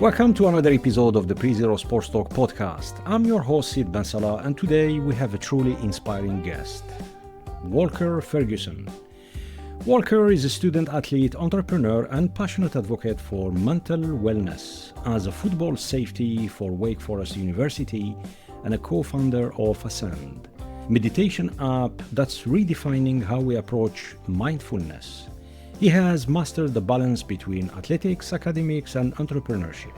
Welcome to another episode of the Pre-Zero Sports Talk podcast. I'm your host, Sid Bensalah, and today we have a truly inspiring guest, Walker Ferguson. Walker is a student athlete, entrepreneur, and passionate advocate for mental wellness as a football safety for Wake Forest University and a co-founder of Ascend, meditation app that's redefining how we approach mindfulness. He has mastered the balance between athletics, academics, and entrepreneurship.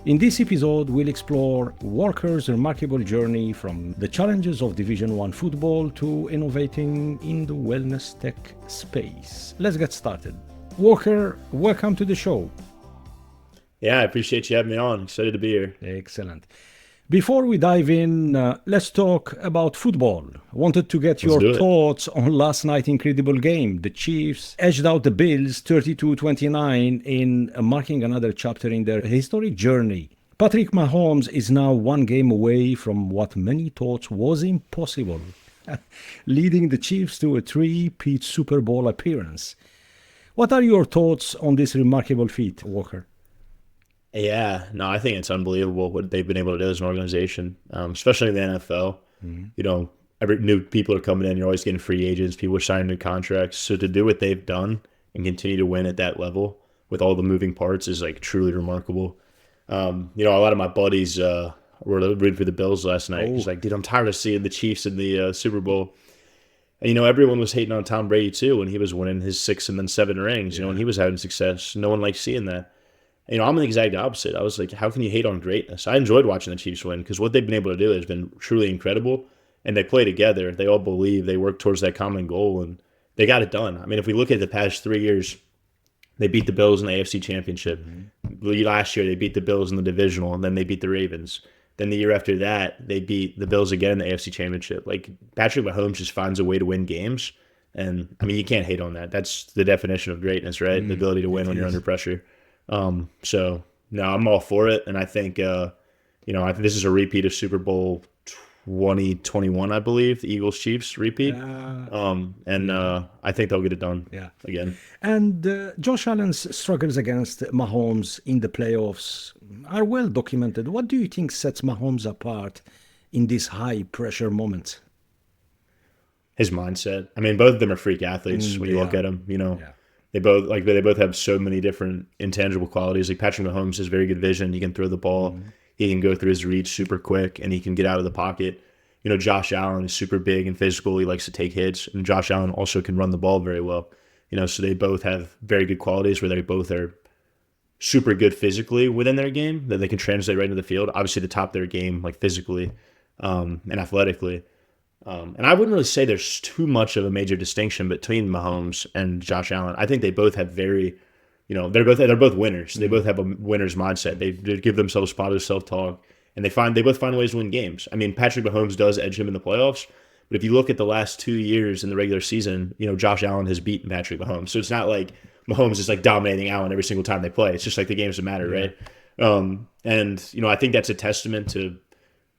In this episode, we'll explore Walker's remarkable journey from the challenges of Division I football to innovating in the wellness tech space. Let's get started. Walker, welcome to the show. Yeah, I appreciate you having me on. Excited to be here. Excellent. Before we dive in, let's talk about football. Wanted to get your thoughts on last night's incredible game. The Chiefs edged out the Bills 32-29 in marking another chapter in their historic journey. Patrick Mahomes is now one game away from what many thought was impossible, leading the Chiefs to a three-peat Super Bowl appearance. What are your thoughts on this remarkable feat, Walker? Yeah, no, I think it's unbelievable what they've been able to do as an organization, especially in the NFL. Mm-hmm. You know, every new people are coming in. You're always getting free agents. People are signing new contracts. So to do what they've done and continue to win at that level with all the moving parts is like truly remarkable. You know, a lot of my buddies were rooting for the Bills last night. He's like, dude, I'm tired of seeing the Chiefs in the Super Bowl. And, you know, everyone was hating on Tom Brady too when he was winning his 6 and then 7 rings, you know, and he was having success. No one liked seeing that. You know, I'm the exact opposite. I was like, how can you hate on greatness? I enjoyed watching the Chiefs win because what they've been able to do has been truly incredible. And they play together. They all believe. They work towards that common goal, and they got it done. I mean, if we look at the past 3 years, they beat the Bills in the AFC Championship. Mm-hmm. Last year, they beat the Bills in the divisional, and then they beat the Ravens. Then the year after that, they beat the Bills again in the AFC Championship. Like, Patrick Mahomes just finds a way to win games. And, I mean, you can't hate on that. That's the definition of greatness, right? The ability to win when you're under pressure. So no, I'm all for it. And I think, you know, I think this is a repeat of Super Bowl 2021, I believe, the Eagles Chiefs repeat. I think they'll get it done again. And Josh Allen's struggles against Mahomes in the playoffs are well documented. What do you think sets Mahomes apart in these high pressure moments? His mindset. I mean, both of them are freak athletes when you look at them, you know. Yeah. They both have so many different intangible qualities. Like Patrick Mahomes has very good vision. He can throw the ball. Mm-hmm. He can go through his reach super quick, and he can get out of the pocket. You know, Josh Allen is super big and physical. He likes to take hits, and Josh Allen also can run the ball very well. You know, so they both have very good qualities where they both are super good physically within their game that they can translate right into the field. Obviously, the top of their game, like physically and athletically. And I wouldn't really say there's too much of a major distinction between Mahomes and Josh Allen. I think they both have very, you know, they're both winners. They both have a winner's mindset. They give themselves positive self-talk, and they both find ways to win games. I mean, Patrick Mahomes does edge him in the playoffs, but if you look at the last 2 years in the regular season, you know, Josh Allen has beaten Patrick Mahomes. So it's not like Mahomes is like dominating Allen every single time they play. It's just like the games that matter, right? And you know, I think that's a testament to,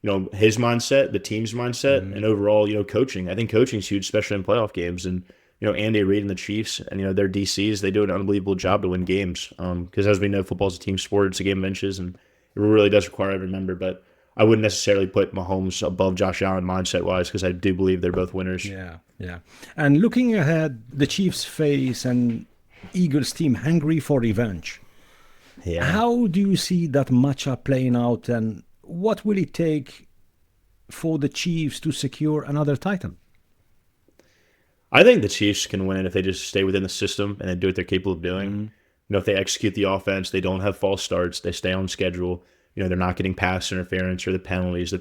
you know, his mindset, the team's mindset, and overall, you know, coaching. I think coaching is huge, especially in playoff games. And, you know, Andy Reid and the Chiefs and, you know, their DCs, they do an unbelievable job to win games. Because as we know, football's a team sport. It's a game of inches, and it really does require every member. But I wouldn't necessarily put Mahomes above Josh Allen mindset-wise because I do believe they're both winners. Yeah. And looking ahead, the Chiefs face an Eagles team hungry for revenge. Yeah. How do you see that matchup playing out, and what will it take for the Chiefs to secure another title? I think the Chiefs can win it if they just stay within the system and they do what they're capable of doing. You know, if they execute the offense, they don't have false starts, they stay on schedule. You know, they're not getting pass interference or the penalties. The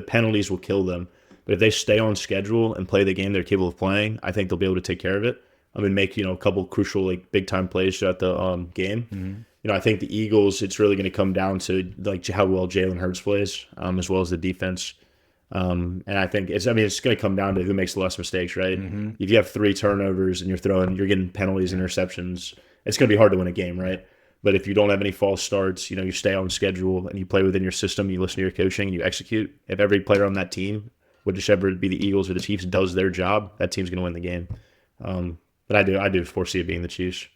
penalties will kill them. But if they stay on schedule and play the game they're capable of playing, I think they'll be able to take care of it. I mean, make, you know, a couple crucial, like, big-time plays throughout the game. You know, I think the Eagles, it's really going to come down to, like, how well Jalen Hurts plays, as well as the defense. And I think it's going to come down to who makes the less mistakes, right? If you have 3 turnovers and you're getting penalties, interceptions, it's going to be hard to win a game, right? But if you don't have any false starts, you know, you stay on schedule and you play within your system, you listen to your coaching, you execute. If every player on that team, whichever be the Eagles or the Chiefs, does their job, that team's going to win the game. But I do foresee it being the Chiefs.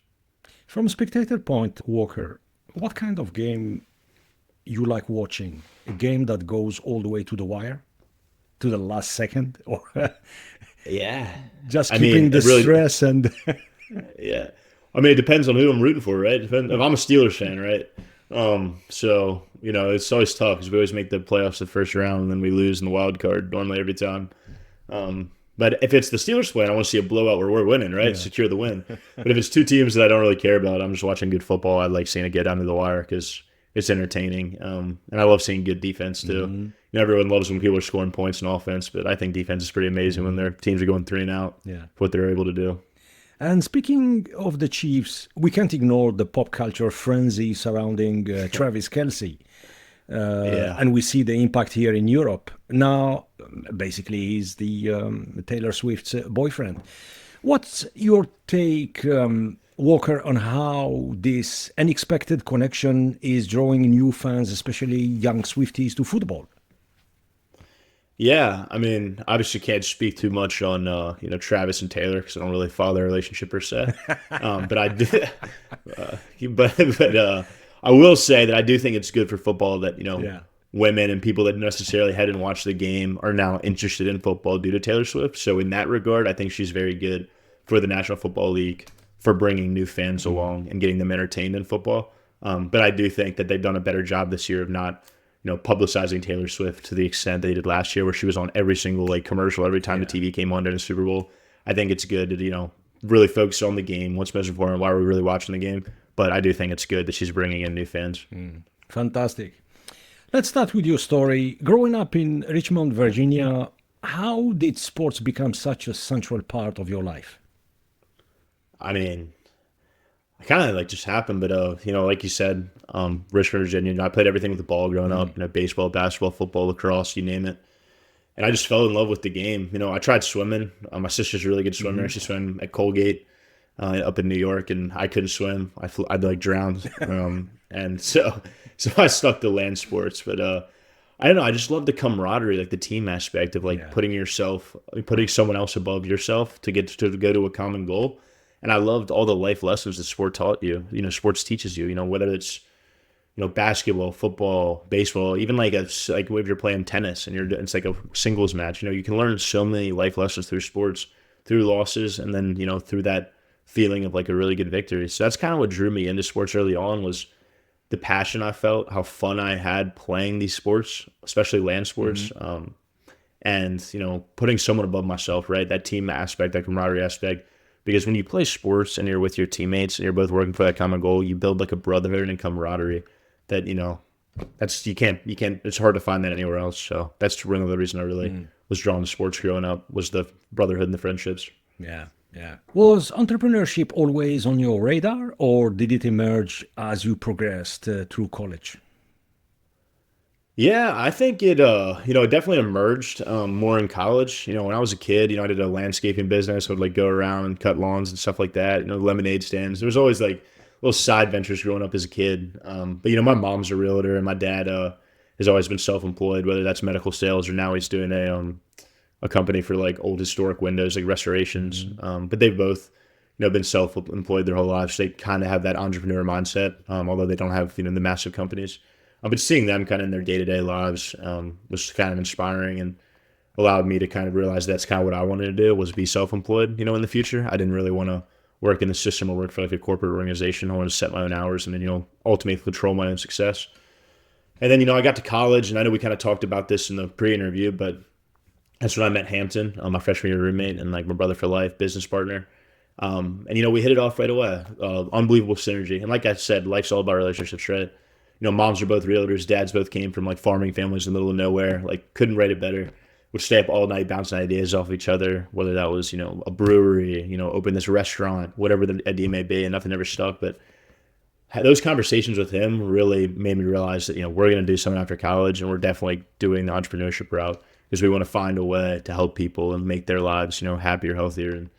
From a spectator point, Walker, what kind of game you like watching? A game that goes all the way to the wire, to the last second, or Yeah. just I keeping mean, the it really, stress and yeah. I mean, it depends on who I'm rooting for, right? If I'm a Steelers fan, right? So, it's always tough because we always make the playoffs the first round and then we lose in the wild card normally every time. But if it's the Steelers playing, I want to see a blowout where we're winning, right? yeah. Secure the win. But if it's two teams that I don't really care about, I'm just watching good football. I like seeing it get down to the wire because it's entertaining. And I love seeing good defense too. Everyone loves when people are scoring points in offense, but I think defense is pretty amazing when their teams are going 3 and out. Yeah. What they're able to do. And speaking of the Chiefs, we can't ignore the pop culture frenzy surrounding Travis Kelce. Yeah. And we see the impact here in Europe. Now, basically, he's the Taylor Swift's boyfriend. What's your take, Walker, on how this unexpected connection is drawing new fans, especially young Swifties, to football? Yeah, I mean, obviously can't speak too much on Travis and Taylor because I don't really follow their relationship per se. But I do, but I will say that I do think it's good for football that women and people that necessarily hadn't watched the game are now interested in football due to Taylor Swift. So in that regard, I think she's very good for the National Football League for bringing new fans along and getting them entertained in football. But I do think that they've done a better job this year of not publicizing Taylor Swift to the extent they did last year, where she was on every single commercial every time the TV came on during the Super Bowl. I think it's good to really focus on the game, what's most important, why we're really watching the game. But I do think it's good that she's bringing in new fans. Fantastic. Let's start with your story. Growing up in Richmond, Virginia, how did sports become such a central part of your life? I mean, it kind of just happened, but like you said, Richmond, Virginia. I played everything with the ball growing up. Baseball, basketball, football, lacrosse, you name it. And I just fell in love with the game. I tried swimming. My sister's a really good swimmer. She swam at Colgate up in New York, and I couldn't swim. I'd drown, and so I stuck to land sports. But I don't know. I just love the camaraderie, the team aspect of putting someone else above yourself to get to go to a common goal. And I loved all the life lessons that sport taught you. Sports teaches you. Whether it's basketball, football, baseball, even if you're playing tennis and it's like a singles match. You can learn so many life lessons through sports, through losses, and then through that feeling of a really good victory. So that's kind of what drew me into sports early on was the passion I felt, how fun I had playing these sports, especially land sports, and putting someone above myself. Right, that team aspect, that camaraderie aspect. Because when you play sports and you're with your teammates and you're both working for that common goal, you build a brotherhood and camaraderie that, that's, you can't, it's hard to find that anywhere else. So that's one of the reason I really was drawn to sports growing up was the brotherhood and the friendships. Yeah. Yeah. Was entrepreneurship always on your radar or did it emerge as you progressed through college? Yeah, I think it definitely emerged more in college. When I was a kid, I did a landscaping business. I would go around and cut lawns and stuff like that. Lemonade stands. There was always little side ventures growing up as a kid. But my mom's a realtor and my dad has always been self-employed, whether that's medical sales or now he's doing a company for old historic windows, restorations. But they've both been self-employed their whole lives. So they kind of have that entrepreneur mindset, although they don't have the massive companies. But seeing them kind of in their day-to-day lives was kind of inspiring and allowed me to kind of realize that's kind of what I wanted to do was be self-employed, in the future. I didn't really want to work in the system or work for a corporate organization. I wanted to set my own hours and then, ultimately control my own success. And then, I got to college and I know we kind of talked about this in the pre-interview, but that's when I met Hampton, my freshman year roommate and my brother for life, business partner. And, we hit it off right away. Unbelievable synergy. And like I said, life's all about relationships, right? Moms are both realtors. Dads both came from farming families in the middle of nowhere. Couldn't write it better. Would stay up all night bouncing ideas off each other, whether that was, a brewery, open this restaurant, whatever the idea may be, and nothing ever stuck. But those conversations with him really made me realize that, we're going to do something after college and we're definitely doing the entrepreneurship route because we want to find a way to help people and make their lives, happier, healthier. And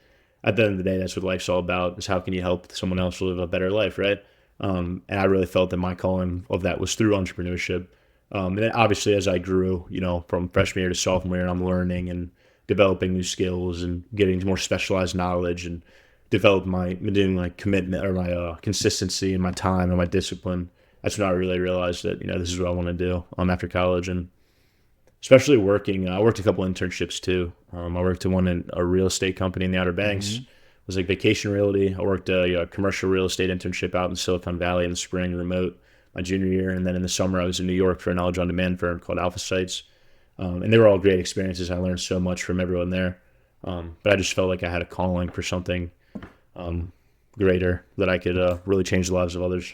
at the end of the day, that's what life's all about is how can you help someone else live a better life, right? And I really felt that my calling of that was through entrepreneurship. And then obviously as I grew, from freshman year to sophomore year, I'm learning and developing new skills and getting more specialized knowledge and develop my commitment or my consistency and my time and my discipline that's when I really realized that, this is what I want to do after college. And especially working, I worked a couple internships too. I worked at one in a real estate company in the Outer Banks. It was like vacation realty. I worked a commercial real estate internship out in Silicon Valley in the spring, remote, my junior year. And then in the summer, I was in New York for a knowledge on demand firm called Alpha Sites. And they were all great experiences. I learned so much from everyone there. But I just felt like I had a calling for something greater that I could really change the lives of others.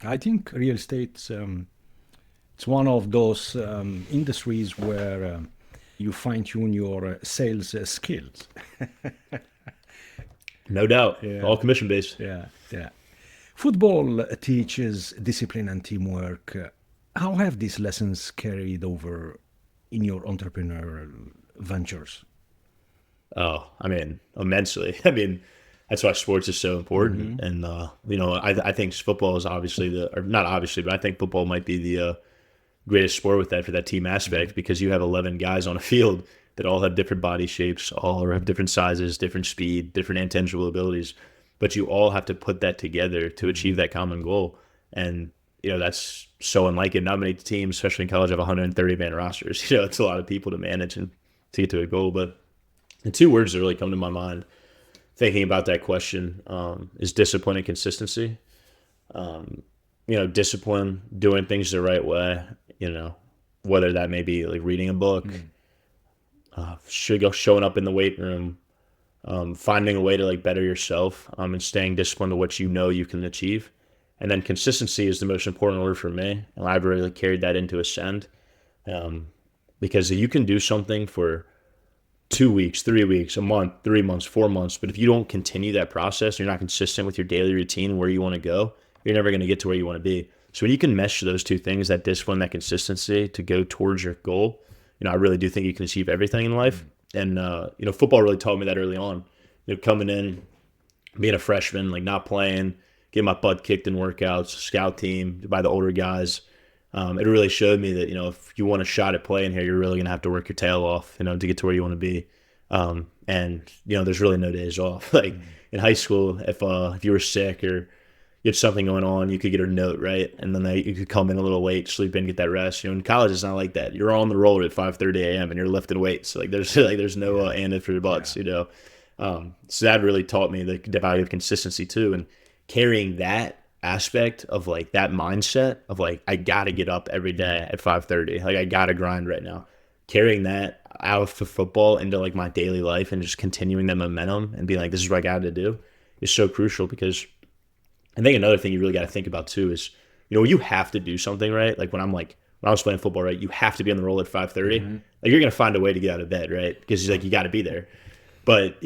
I think real estate, it's one of those industries where you fine-tune your sales skills. No doubt. Yeah. All commission-based. Yeah. Football teaches discipline and teamwork. How have these lessons carried over in your entrepreneurial ventures? Oh, immensely. That's why sports is so important. And, I think football is not obviously, but I think football might be the greatest sport with that, for that team aspect, because you have 11 guys on a field that all have different body shapes, all have different sizes, different speed, different intangible abilities, but you all have to put that together to achieve that common goal. And, that's so unlike it. Not many teams, especially in college, have 130-man rosters. It's a lot of people to manage and to get to a goal. But the two words that really come to my mind thinking about that question is discipline and consistency. Discipline, doing things the right way, whether that may be like reading a book, showing up in the weight room, finding a way to like better yourself, and staying disciplined to what you can achieve. And then consistency is the most important word for me. And I've really carried that into Ascend, because you can do something for 2 weeks, 3 weeks, a month, 3 months, 4 months. But if you don't continue that process, you're not consistent with your daily routine, where you want to go, you're never going to get to where you want to be. So when you can mesh those two things, that discipline, that consistency, to go towards your goal, I really do think you can achieve everything in life. And, football really taught me that early on. Coming in, being a freshman, like not playing, getting my butt kicked in workouts, scout team by the older guys. It really showed me that, if you want a shot at playing here, you're really going to have to work your tail off, to get to where you want to be. And there's really no days off. Like in high school, if you were sick or you had something going on, you could get a note, right? And then you could come in a little late, sleep in, get that rest. In college, it's not like that. You're on the road at 5:30 a.m. and you're lifting weights. Like there's no and if for your bucks, So that really taught me the value of consistency too, and carrying that aspect of like that mindset of like, I gotta get up every day at 5:30. Like I gotta grind right now. Carrying that out of football into like my daily life and just continuing that momentum and being like, this is what I gotta do, is so crucial. Because I think another thing you really got to think about too is, you have to do something, right? Like when I was playing football, right, you have to be on the roll at 5:30. Like you're going to find a way to get out of bed, right? Because you got to be there. But,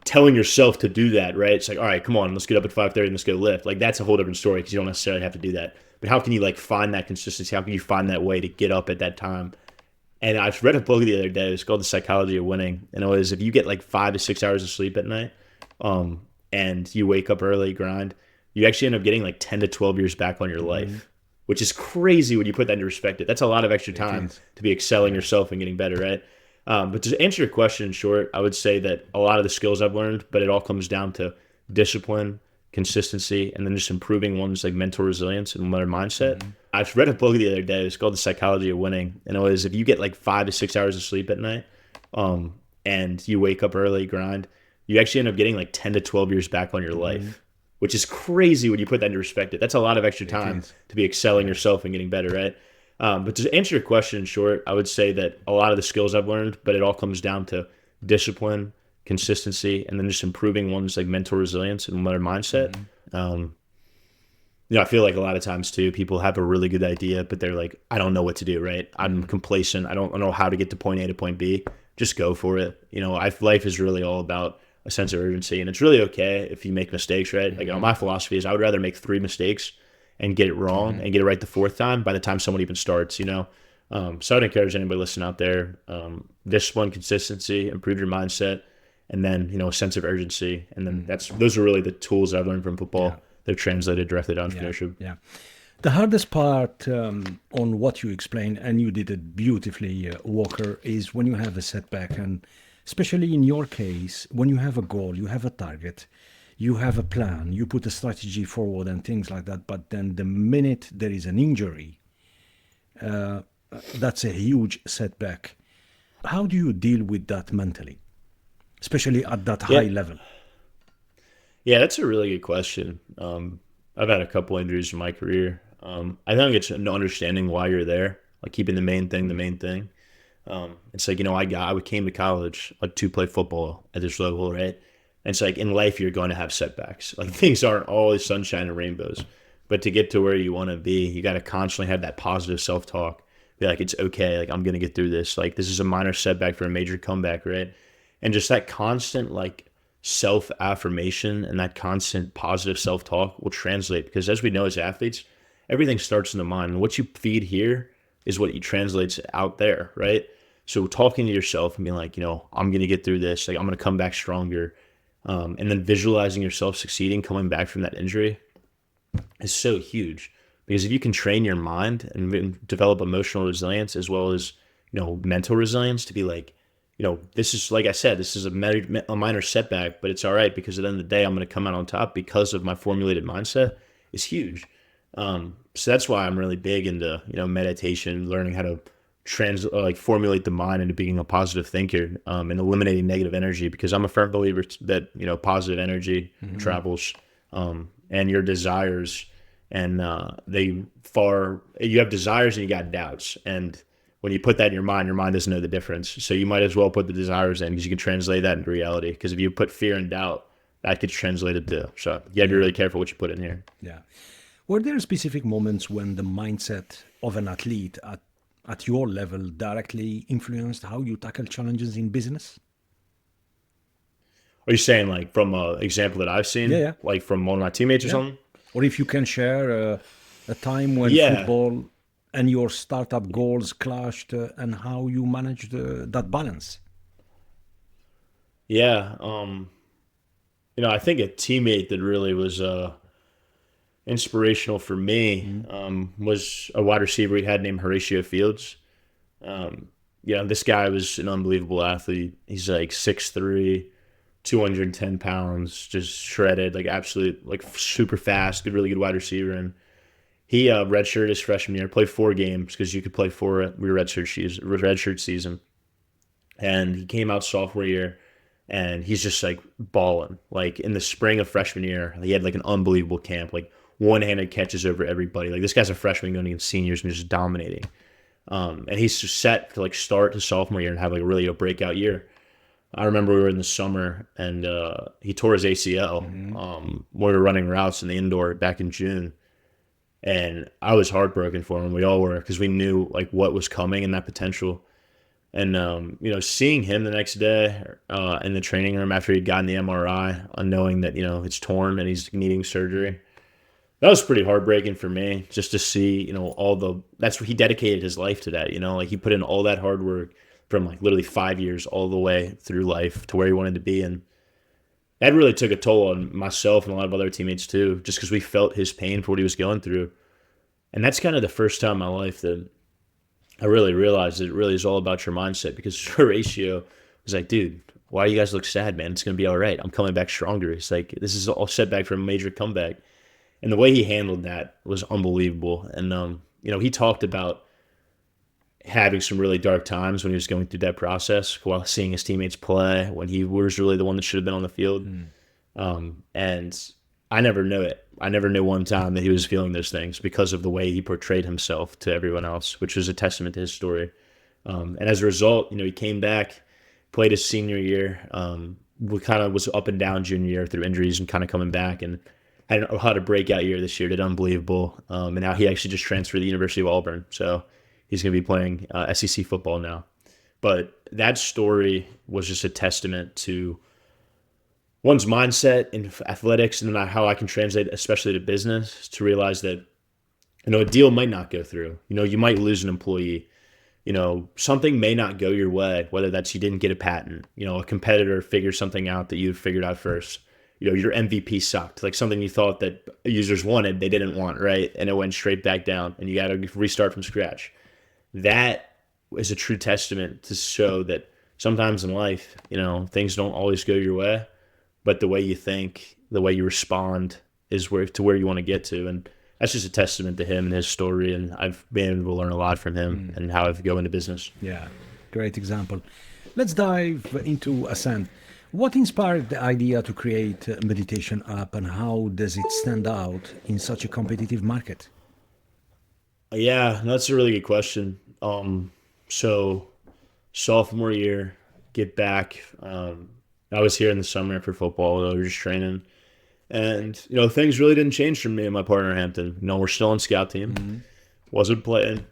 telling yourself to do that, right? It's like, all right, come on, let's get up at 5:30 and let's go lift. Like that's a whole different story, because you don't necessarily have to do that. But how can you like find that consistency? How can you find that way to get up at that time? And I read a book the other day. It's called The Psychology of Winning. And it was, if you get like 5 to 6 hours of sleep at night, and you wake up early, grind, you actually end up getting like 10 to 12 years back on your life, which is crazy when you put that into perspective. That's a lot of extra time to be excelling yourself and getting better, right? But to answer your question in short, I would say that a lot of the skills I've learned, but it all comes down to discipline, consistency, and then just improving one's like mental resilience and their mindset. I've read a book the other day. It's called The Psychology of Winning. And it was, if you get like 5 to 6 hours of sleep at night, and you wake up early, grind, you actually end up getting like 10 to 12 years back on your life, which is crazy when you put that into perspective. That's a lot of extra time to be excelling yourself and getting better, right? But to answer your question in short, I would say that a lot of the skills I've learned, but it all comes down to discipline, consistency, and then just improving one's like mental resilience and their mindset. I feel like a lot of times too, people have a really good idea, but they're like, I don't know what to do, right? I'm complacent. I don't know how to get to point A to point B. Just go for it. Life is really all about a sense of urgency, and it's really okay if you make mistakes, right? Like, my philosophy is I would rather make 3 mistakes and get it wrong and get it right the 4th time by the time someone even starts, So I'd encourage anybody listening out there, discipline, consistency, improve your mindset, and then, a sense of urgency. And then those are really the tools I've learned from football. Yeah. They're translated directly to entrepreneurship. Yeah. The hardest part on what you explained, and you did it beautifully, Walker, is when you have a setback. And especially in your case, when you have a goal, you have a target, you have a plan, you put a strategy forward and things like that, but then the minute there is an injury, that's a huge setback. How do you deal with that mentally, especially at that high level? Yeah, that's a really good question. I've had a couple injuries in my career. I think it's understanding why you're there, like keeping the main thing the main thing. It's like, I came to college like to play football at this level, right? And it's like in life you're going to have setbacks. Like things aren't always sunshine and rainbows, but to get to where you want to be, you got to constantly have that positive self-talk. Be like, it's okay. Like I'm gonna get through this. Like this is a minor setback for a major comeback, right? And just that constant like self-affirmation and that constant positive self-talk will translate, because as we know as athletes, everything starts in the mind. And what you feed here is what you translates out there, right? So talking to yourself and being like, I'm going to get through this. Like I'm going to come back stronger. And then visualizing yourself succeeding, coming back from that injury is so huge, because if you can train your mind and develop emotional resilience as well as, mental resilience to be like, this is, like I said, this is a minor setback, but it's all right, because at the end of the day, I'm going to come out on top because of my formulated mindset is huge. So that's why I'm really big into, meditation, learning how to formulate the mind into being a positive thinker, and eliminating negative energy, because I'm a firm believer that, positive energy travels, and your desires, and you have desires and you got doubts. And when you put that in your mind doesn't know the difference. So you might as well put the desires in, because you can translate that into reality. Because if you put fear and doubt, that gets translated too. So you have to be really careful what you put in here. Yeah. Were there specific moments when the mindset of an athlete at your level directly influenced how you tackle challenges in business? Are you saying like from an example that I've seen? Yeah. Like from one of my teammates or something? Or if you can share a time when football and your startup goals clashed, and how you managed that balance. Yeah. I think a teammate that really was inspirational for me was a wide receiver we had named Horatio Fields. This guy was an unbelievable athlete. He's like 6'3", 210 pounds, just shredded, like absolute, like super fast, really good wide receiver. And he redshirted his freshman year, played 4 games because you could play 4 redshirt season. And he came out sophomore year, and he's just like balling. Like in the spring of freshman year, he had like an unbelievable camp, like one-handed catches over everybody. Like this guy's a freshman going against seniors and just dominating. And he's set to like start his sophomore year and have like really a breakout year. I remember we were in the summer, and he tore his ACL. We were running routes in the indoor back in June. And I was heartbroken for him. We all were, because we knew like what was coming and that potential. And seeing him the next day in the training room after he'd gotten the MRI, knowing that it's torn and he's needing surgery, that was pretty heartbreaking for me. Just to see that's what he dedicated his life to. That like he put in all that hard work from like literally 5 years all the way through life to where he wanted to be. And that really took a toll on myself and a lot of other teammates too, just because we felt his pain for what he was going through. And that's kind of the first time in my life that I really realized that it really is all about your mindset, because Horatio was like, dude, why do you guys look sad, man? It's going to be all right. I'm coming back stronger. It's like, this is all setback from a major comeback. And the way he handled that was unbelievable. And, he talked about having some really dark times when he was going through that process while seeing his teammates play, when he was really the one that should have been on the field. And I never knew it. I never knew one time that he was feeling those things because of the way he portrayed himself to everyone else, which was a testament to his story. And as a result, he came back, played his senior year. We kind of was up and down junior year through injuries and kind of coming back, and had a breakout year this year, did unbelievable. And now he actually just transferred to the University of Auburn. So he's going to be playing SEC football now. But that story was just a testament to one's mindset in athletics, and how I can translate, especially to business, to realize that, a deal might not go through. You might lose an employee. Something may not go your way, whether that's you didn't get a patent, a competitor figures something out that you figured out first. Your MVP sucked, like something you thought that users wanted, they didn't want, right? And it went straight back down, and you got to restart from scratch. That is a true testament to show that sometimes in life, things don't always go your way, but the way you think, the way you respond is where you want to get to. And that's just a testament to him and his story. And I've been able to learn a lot from him and how I've go into business. Yeah, great example. Let's dive into Ascend. What inspired the idea to create a meditation app, and how does it stand out in such a competitive market? Yeah, that's a really good question. So sophomore year, get back. I was here in the summer for football. We were just training. And, things really didn't change for me and my partner, Hampton. We're still on scout team. Wasn't playing.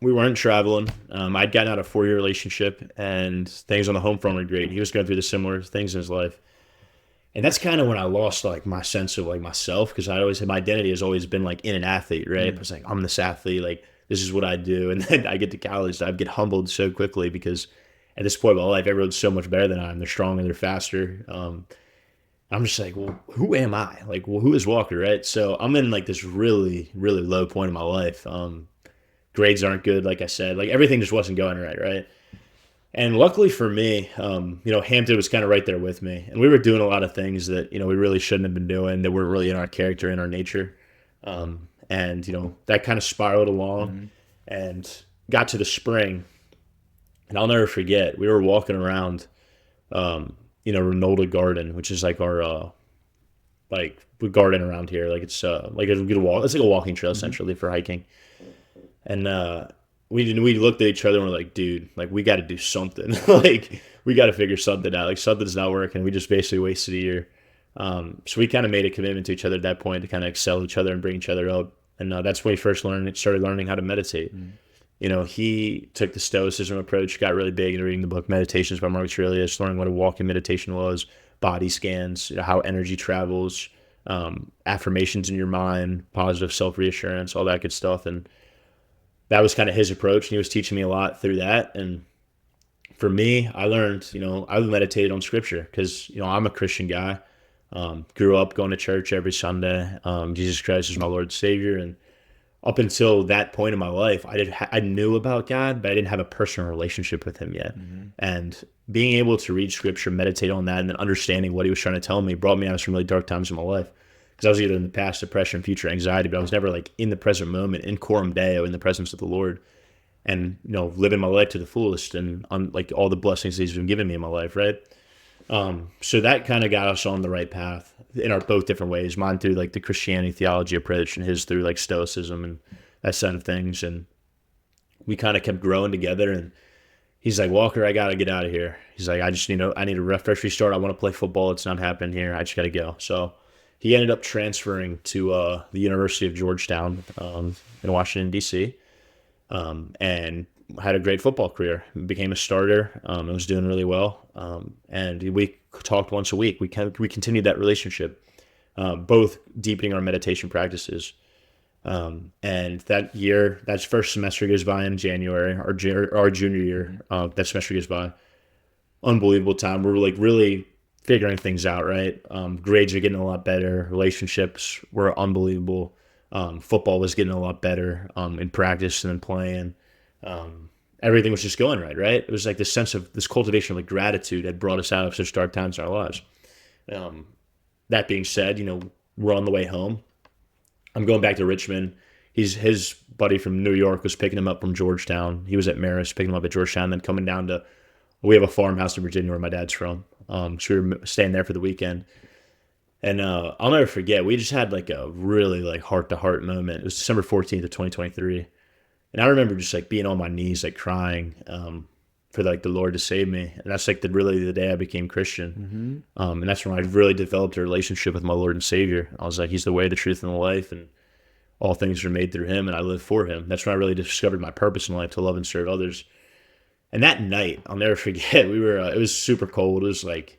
We weren't traveling. I'd gotten out of a 4-year relationship, and things on the home front were great. He was going through the similar things in his life. And that's kind of when I lost, like, my sense of, like, myself, because I always had, my identity has always been, like, in an athlete, right? I was like, I'm this athlete, like, this is what I do. And then I get to college, I get humbled so quickly because at this point in my life, everyone's so much better than I am. They're stronger, they're faster. I'm just like, well, who am I? Like, well, who is Walker, right? So I'm in, like, this really, really low point in my life. Grades aren't good, like I said. Like, everything just wasn't going right? And luckily for me, Hampton was kind of right there with me. And we were doing a lot of things that, we really shouldn't have been doing, that weren't really in our character, in our nature. And that kind of spiraled along and got to the spring. And I'll never forget, we were walking around, Renolda Garden, which is like our, garden around here. Like, it's like a good walk. It's like a walking trail, essentially, for hiking. And we looked at each other and we're like, dude, like, we got to do something. Like, we got to figure something out. Like, something's not working. We just basically wasted a year. So we kind of made a commitment to each other at that point to kind of excel each other and bring each other up. And that's when we first started learning how to meditate. He took the Stoicism approach, got really big into reading the book Meditations by Marcus Aurelius, learning what a walking meditation was, body scans, how energy travels, affirmations in your mind, positive self-reassurance, all that good stuff. And that was kind of his approach. And he was teaching me a lot through that. And for me, I learned, I meditated on scripture because, I'm a Christian guy. Grew up going to church every Sunday. Jesus Christ is my Lord and Savior. And up until that point in my life, I knew about God, but I didn't have a personal relationship with him yet. And being able to read scripture, meditate on that, and then understanding what he was trying to tell me brought me out of some really dark times in my life. Because I was either in the past, depression, future anxiety, but I was never, like, in the present moment, in coram Deo, in the presence of the Lord. And, living my life to the fullest and on, like, all the blessings he's been giving me in my life, right? So that kind of got us on the right path in our both different ways. Mine through, like, the Christianity theology approach, and his through, like, Stoicism and that side of things. And we kind of kept growing together. And he's like, Walker, I got to get out of here. He's like, I need a fresh restart. I want to play football. It's not happening here. I just got to go. So he ended up transferring to the University of Georgetown in Washington, D.C., and had a great football career. Became a starter. And was doing really well. And we talked once a week. We continued that relationship, both deepening our meditation practices. And that year, that first semester goes by in January. Our junior year, that semester goes by. Unbelievable time. We're, like, really figuring things out, right? Grades are getting a lot better. Relationships were unbelievable. Football was getting a lot better in practice and in playing. Everything was just going right? It was like this sense of this cultivation of, like, gratitude had brought us out of such dark times in our lives. That being said, we're on the way home. I'm going back to Richmond. His buddy from New York was picking him up from Georgetown. He was at Marist, picking him up at Georgetown, then coming down to, we have a farmhouse in Virginia where my dad's from. So we were staying there for the weekend. And I'll never forget, we just had, like, a really, like, heart-to-heart moment. It was December 14th of 2023. And I remember just, like, being on my knees, like, crying for, like, the Lord to save me. And that's, like, the day I became Christian. And that's when I really developed a relationship with my Lord and Savior. I was like, he's the way, the truth, and the life. And all things are made through him, and I live for him. That's when I really discovered my purpose in life, to love and serve others. And that night, I'll never forget, it was super cold. It was like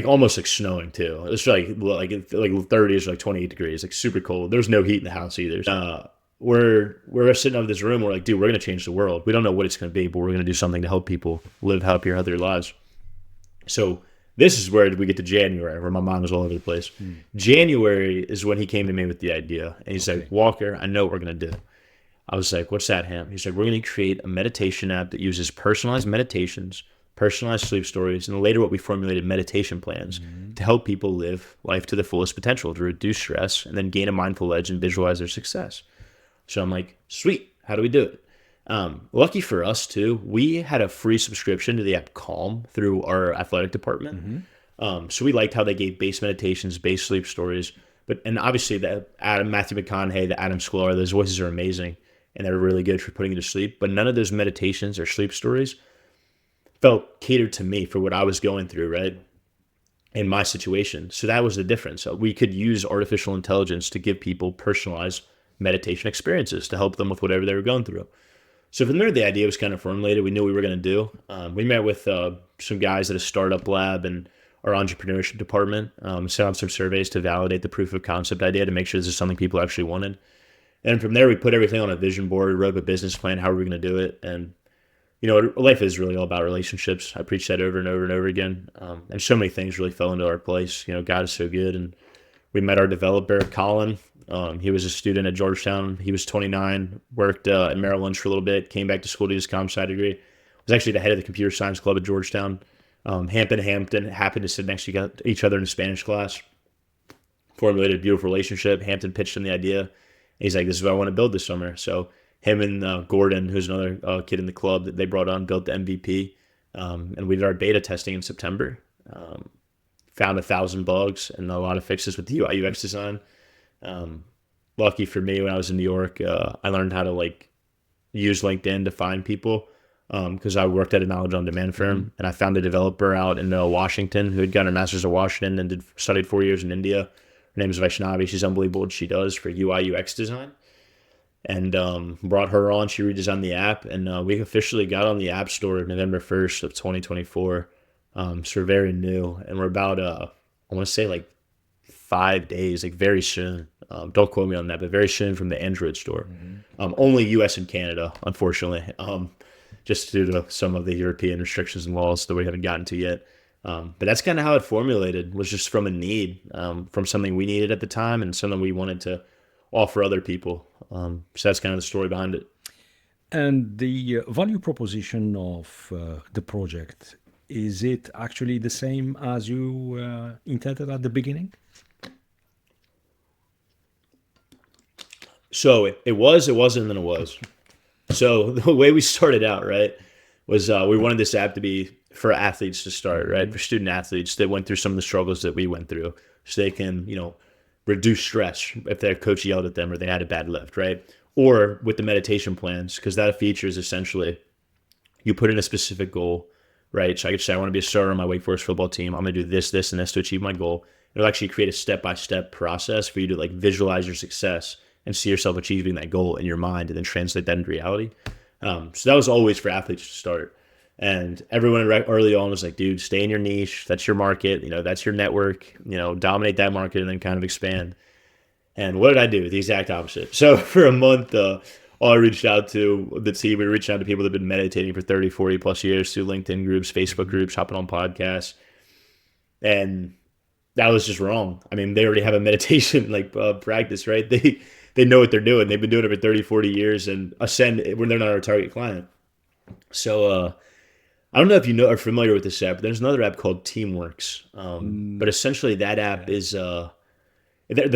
almost like snowing too. It was like 30s, like 28 degrees, like super cold. There was no heat in the house either. We're sitting up in this room. We're like, dude, we're going to change the world. We don't know what it's going to be, but we're going to do something to help people live happier, healthier lives. So this is where we get to January, where my mind was all over the place. January is when he came to me with the idea. And he's like, Walker, I know what we're going to do. I was like, what's that, Ham? He's like, we're going to create a meditation app that uses personalized meditations personalized sleep stories, and later what we formulated meditation plans to help people live life to the fullest potential, to reduce stress and then gain a mindful edge and visualize their success. So I'm like, sweet, how do we do it? Lucky for us too, we had a free subscription to the app Calm through our athletic department. So we liked how they gave base meditations, base sleep stories, and obviously the Matthew McConaughey, the Adam Sklar, those voices are amazing and they're really good for putting you to sleep. But none of those meditations or sleep stories felt catered to me for what I was going through, right? In my situation. So that was the difference. We could use artificial intelligence to give people personalized meditation experiences to help them with whatever they were going through. So from there, the idea was kind of formulated. We knew what we were going to do. We met with some guys at a startup lab and our entrepreneurship department, set up some surveys to validate the proof of concept idea to make sure this is something people actually wanted. And from there, we put everything on a vision board, wrote a business plan, how are we going to do it? And, you know, life is really all about relationships. I preach that over and over and over again. And so many things really fell into our place. You know, God is so good. And we met our developer, Colin. He was a student at Georgetown. He was 29, worked at Merrill Lynch for a little bit, came back to school to do his comp sci degree. Was actually the head of the computer science club at Georgetown. Hampton happened to sit next to each other in a Spanish class. Formulated a beautiful relationship. Hampton pitched him the idea. He's like, this is what I want to build this summer. So him and Gordon, who's another kid in the club that they brought on, built the MVP. And we did our beta testing in September. Found 1,000 bugs and a lot of fixes with the UI UX design. Lucky for me, when I was in New York, I learned how to use LinkedIn to find people because I worked at a knowledge on demand firm, and I found a developer out in Washington who had gotten her master's at Washington and studied 4 years in India. Her name is Vaishnavi. She's unbelievable what she does for UI UX design, and brought her on. She redesigned the app, and we officially got on the App Store November 1st of 2024. So we're very new, and we're about I want to say 5 days, very soon. Don't quote me on that, but very soon from the Android store. Only US and Canada, unfortunately, just due to some of the European restrictions and laws that we haven't gotten to yet. But that's kind of how it formulated, was just from a need, from something we needed at the time and something we wanted to offer other people. So that's kind of the story behind it. And the value proposition of the project, is it actually the same as you intended at the beginning? So it was, it wasn't, and then it was. So the way we started out, right, was we wanted this app to be for athletes to start, right, for student athletes that went through some of the struggles that we went through, so they can, reduce stress if their coach yelled at them or they had a bad lift, right? Or with the meditation plans, because that feature is essentially you put in a specific goal, right? So I could say I want to be a starter on my Wake Forest football team. I'm going to do this, this, and this to achieve my goal. It'll actually create a step-by-step process for you to visualize your success and see yourself achieving that goal in your mind and then translate that into reality. So that was always for athletes to start. And everyone early on was like, dude, stay in your niche. That's your market. That's your network. Dominate that market and then kind of expand. And what did I do? The exact opposite. So for a month, all I reached out to the team, we reached out to people that have been meditating for 30, 40 plus years through LinkedIn groups, Facebook groups, hopping on podcasts. And that was just wrong. I mean, they already have a meditation practice, right? They know what they're doing. They've been doing it for 30, 40 years and ascend when they're not our target client. So I don't know if you are familiar with this app, but there's another app called Teamworks. But essentially that app is the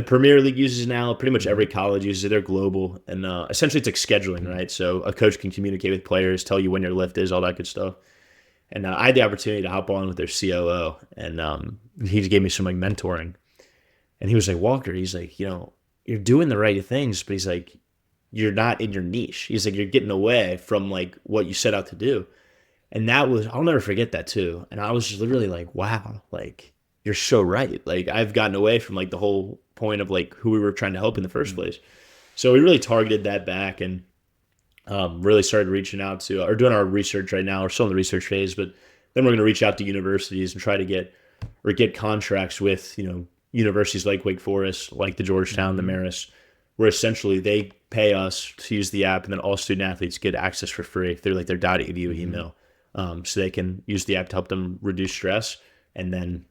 Premier League uses now. Pretty much every college uses it. They're global. And essentially it's like scheduling, right? So a coach can communicate with players, tell you when your lift is, all that good stuff. And I had the opportunity to hop on with their COO, and he gave me some mentoring. And he was like, Walker, he's like, you're doing the right things, but he's like, you're not in your niche. He's like, you're getting away from what you set out to do. And that was, I'll never forget that too. And I was just literally like, wow, you're so right. I've gotten away from the whole point of who we were trying to help in the first place. So we really targeted that back and really started reaching out to, or doing our research right now. We're still in the research phase, but then we're going to reach out to universities and try to get contracts with, universities like Wake Forest, like the Georgetown, the Marist, where essentially they pay us to use the app, and then all student athletes get access for free through their .edu email, so they can use the app to help them reduce stress and then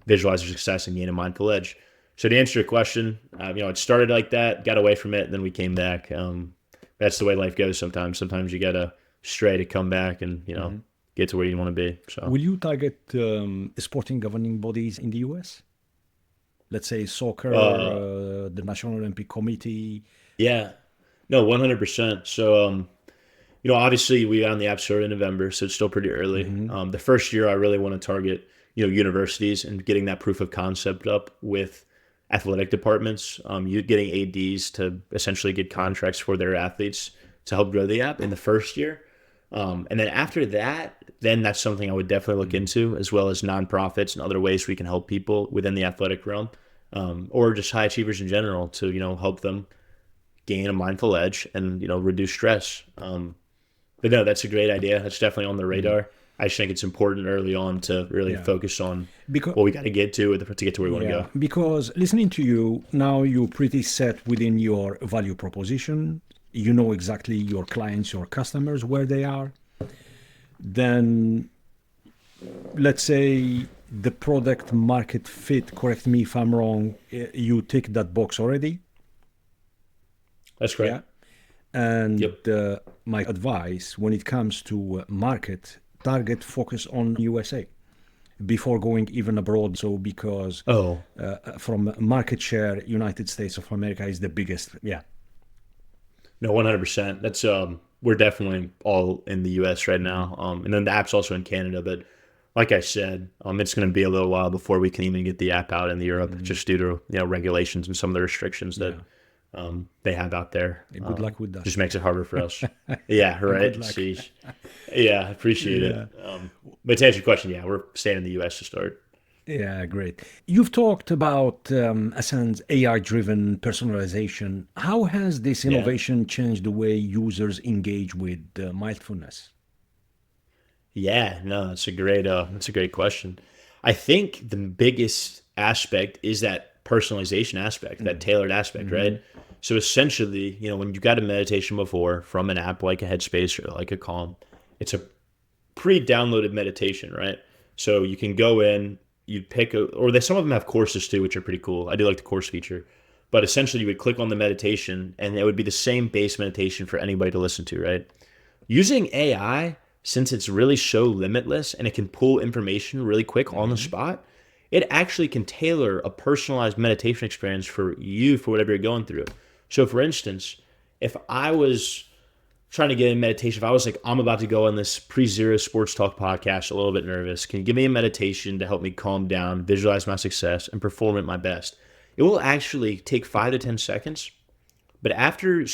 visualize their success and gain a mindful edge. So to answer your question, it started like that, got away from it, and then we came back. That's the way life goes sometimes. Sometimes you gotta stray to come back, and get to where you want to be. So, will you target sporting governing bodies in the US? Let's say soccer, the National Olympic Committee. Yeah, no, 100%. So, obviously we got on the App Store in November, so it's still pretty early. The first year I really want to target, universities and getting that proof of concept up with athletic departments, you getting ADs to essentially get contracts for their athletes to help grow the app in the first year. And then after that, then that's something I would definitely look into, as well as nonprofits and other ways we can help people within the athletic realm, or just high achievers in general to, help them gain a mindful edge and, reduce stress. But no, that's a great idea. That's definitely on the radar. I just think it's important early on to really focus on what we got to get to get to where we want to go. Because listening to you, now you're pretty set within your value proposition. You know exactly your clients, your customers, where they are. Then, let's say the product market fit, correct me if I'm wrong, you tick that box already. That's correct. Yeah. And my advice when it comes to target focus on USA before going even abroad. So because from market share, United States of America is the biggest. Yeah. No, 100%. That's we're definitely all in the US right now. And then the app's also in Canada, but like I said, it's going to be a little while before we can even get the app out in Europe, just due to regulations and some of the restrictions that they have out there. Good luck with that. Just makes it harder for us. Yeah, right. Sheesh. Yeah, appreciate it. But to answer your question, we're staying in the US to start. Yeah, great. You've talked about Ascend's AI-driven personalization. How has this innovation changed the way users engage with mindfulness? Yeah, no, that's a great question. I think the biggest aspect is that personalization aspect, that tailored aspect, right? So essentially, when you got a meditation before from an app like a Headspace or like a Calm, it's a pre-downloaded meditation, right? So you can go in, you'd pick some of them have courses too, which are pretty cool. I do like the course feature. But essentially you would click on the meditation and it would be the same base meditation for anybody to listen to, right? Using AI, since it's really so limitless and it can pull information really quick on the spot, it actually can tailor a personalized meditation experience for you for whatever you're going through. So for instance, if I was trying to get in meditation, if I was like, I'm about to go on this pre-zero sports talk podcast, a little bit nervous, can you give me a meditation to help me calm down, visualize my success, and perform at my best? It will actually take 5 to 10 seconds. But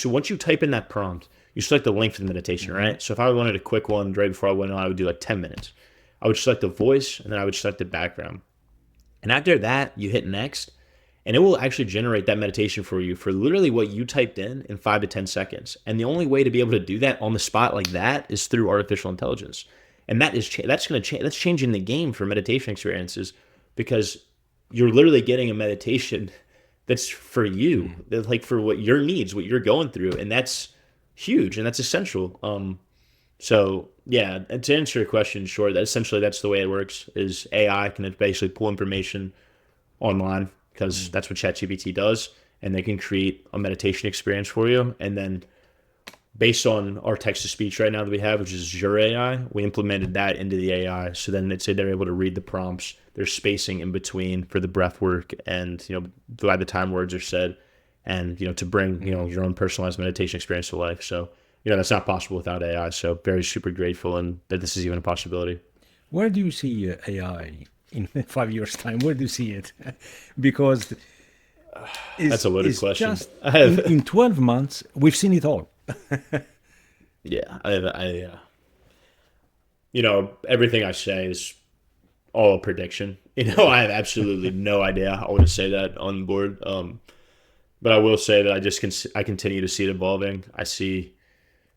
once you type in that prompt, you select the length of the meditation, right? So if I wanted a quick one right before I went on, I would do like 10 minutes. I would select the voice, and then I would select the background. And after that, you hit next, and it will actually generate that meditation for you for literally what you typed in 5 to 10 seconds. And the only way to be able to do that on the spot like that is through artificial intelligence. And that's changing the game for meditation experiences, because you're literally getting a meditation that's for you, like for what your needs, what you're going through, and that's huge and that's essential. So yeah, and to answer your question, sure, that's the way it works. Is AI can basically pull information online, because that's what ChatGPT does, and they can create a meditation experience for you. And then based on our text-to-speech right now that we have, which is Azure AI, we implemented that into the AI. So then they're able to read the prompts. There's spacing in between for the breath work, and by the time words are said, and to bring your own personalized meditation experience to life. So that's not possible without AI. So very super grateful, and that this is even a possibility. Where do you see AI in 5 years' time? Where do you see it? Because that's a loaded question. Just in 12 months, we've seen it all. Yeah, everything I say is all a prediction. I have absolutely no idea. I want to say that on board. But I will say that I continue to see it evolving. I see,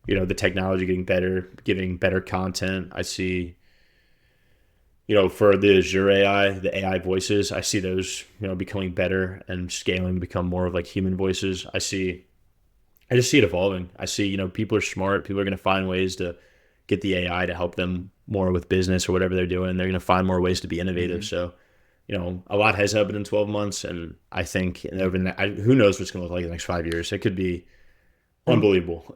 the technology getting better, giving better content. I see, for the Azure AI, the AI voices, I see those, becoming better and scaling to become more of like human voices. I just see it evolving. I see, people are smart. People are going to find ways to get the AI to help them more with business or whatever they're doing. They're going to find more ways to be innovative. So, a lot has happened in 12 months. And I think who knows what's going to look like in the next 5 years. It could be From unbelievable.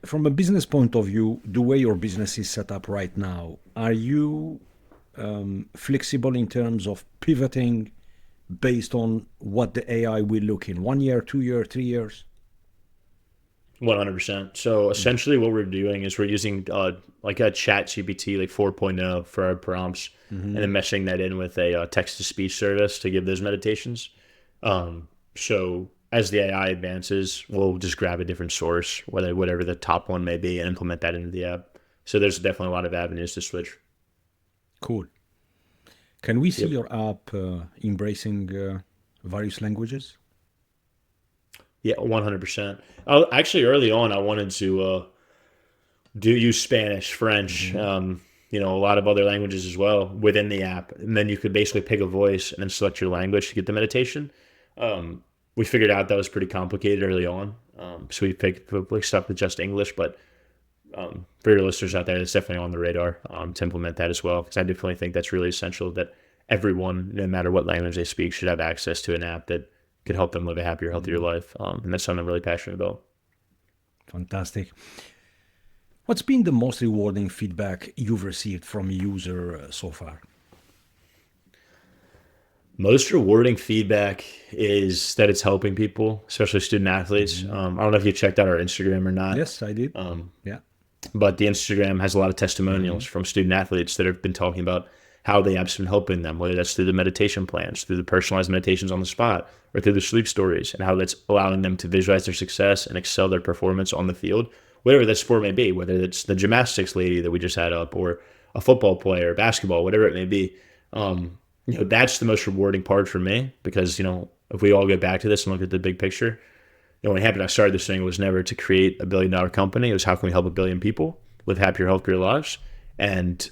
from a business point of view, the way your business is set up right now, are you flexible in terms of pivoting based on what the AI will look in 1 year, 2 year, 3 years? 100%. So essentially what we're doing is we're using like a chat GPT, like 4.0 for our prompts, and then meshing that in with a text to speech service to give those meditations. So as the AI advances, we'll just grab a different source, whatever the top one may be, and implement that into the app. So there's definitely a lot of avenues to switch. Cool. Can we see Yep. your app embracing various languages? Yeah, 100%. Actually, early on, I wanted to do use Spanish, French, a lot of other languages as well within the app, and then you could basically pick a voice and then select your language to get the meditation. We figured out that was pretty complicated early on, so we stuck with just English. But for your listeners out there, it's definitely on the radar to implement that as well, because I definitely think that's really essential that everyone, no matter what language they speak, should have access to an app that could help them live a happier, healthier life. And that's something I'm really passionate about. Fantastic. What's been the most rewarding feedback you've received from a user so far? Most rewarding feedback is that it's helping people, especially student athletes. I don't know if you checked out our Instagram or not, Yes, I did. Yeah. but the Instagram has a lot of testimonials from student athletes that have been talking about how the app's been helping them, whether that's through the meditation plans, through the personalized meditations on the spot, or through the sleep stories, and how that's allowing them to visualize their success and excel their performance on the field, whatever that sport may be, whether it's the gymnastics lady that we just had up, or a football player, basketball, whatever it may be. That's the most rewarding part for me, because, if we all get back to this and look at the big picture, what happened, I started this thing was never to create $1 billion company. It was how can we help 1 billion people live happier, healthier lives? And,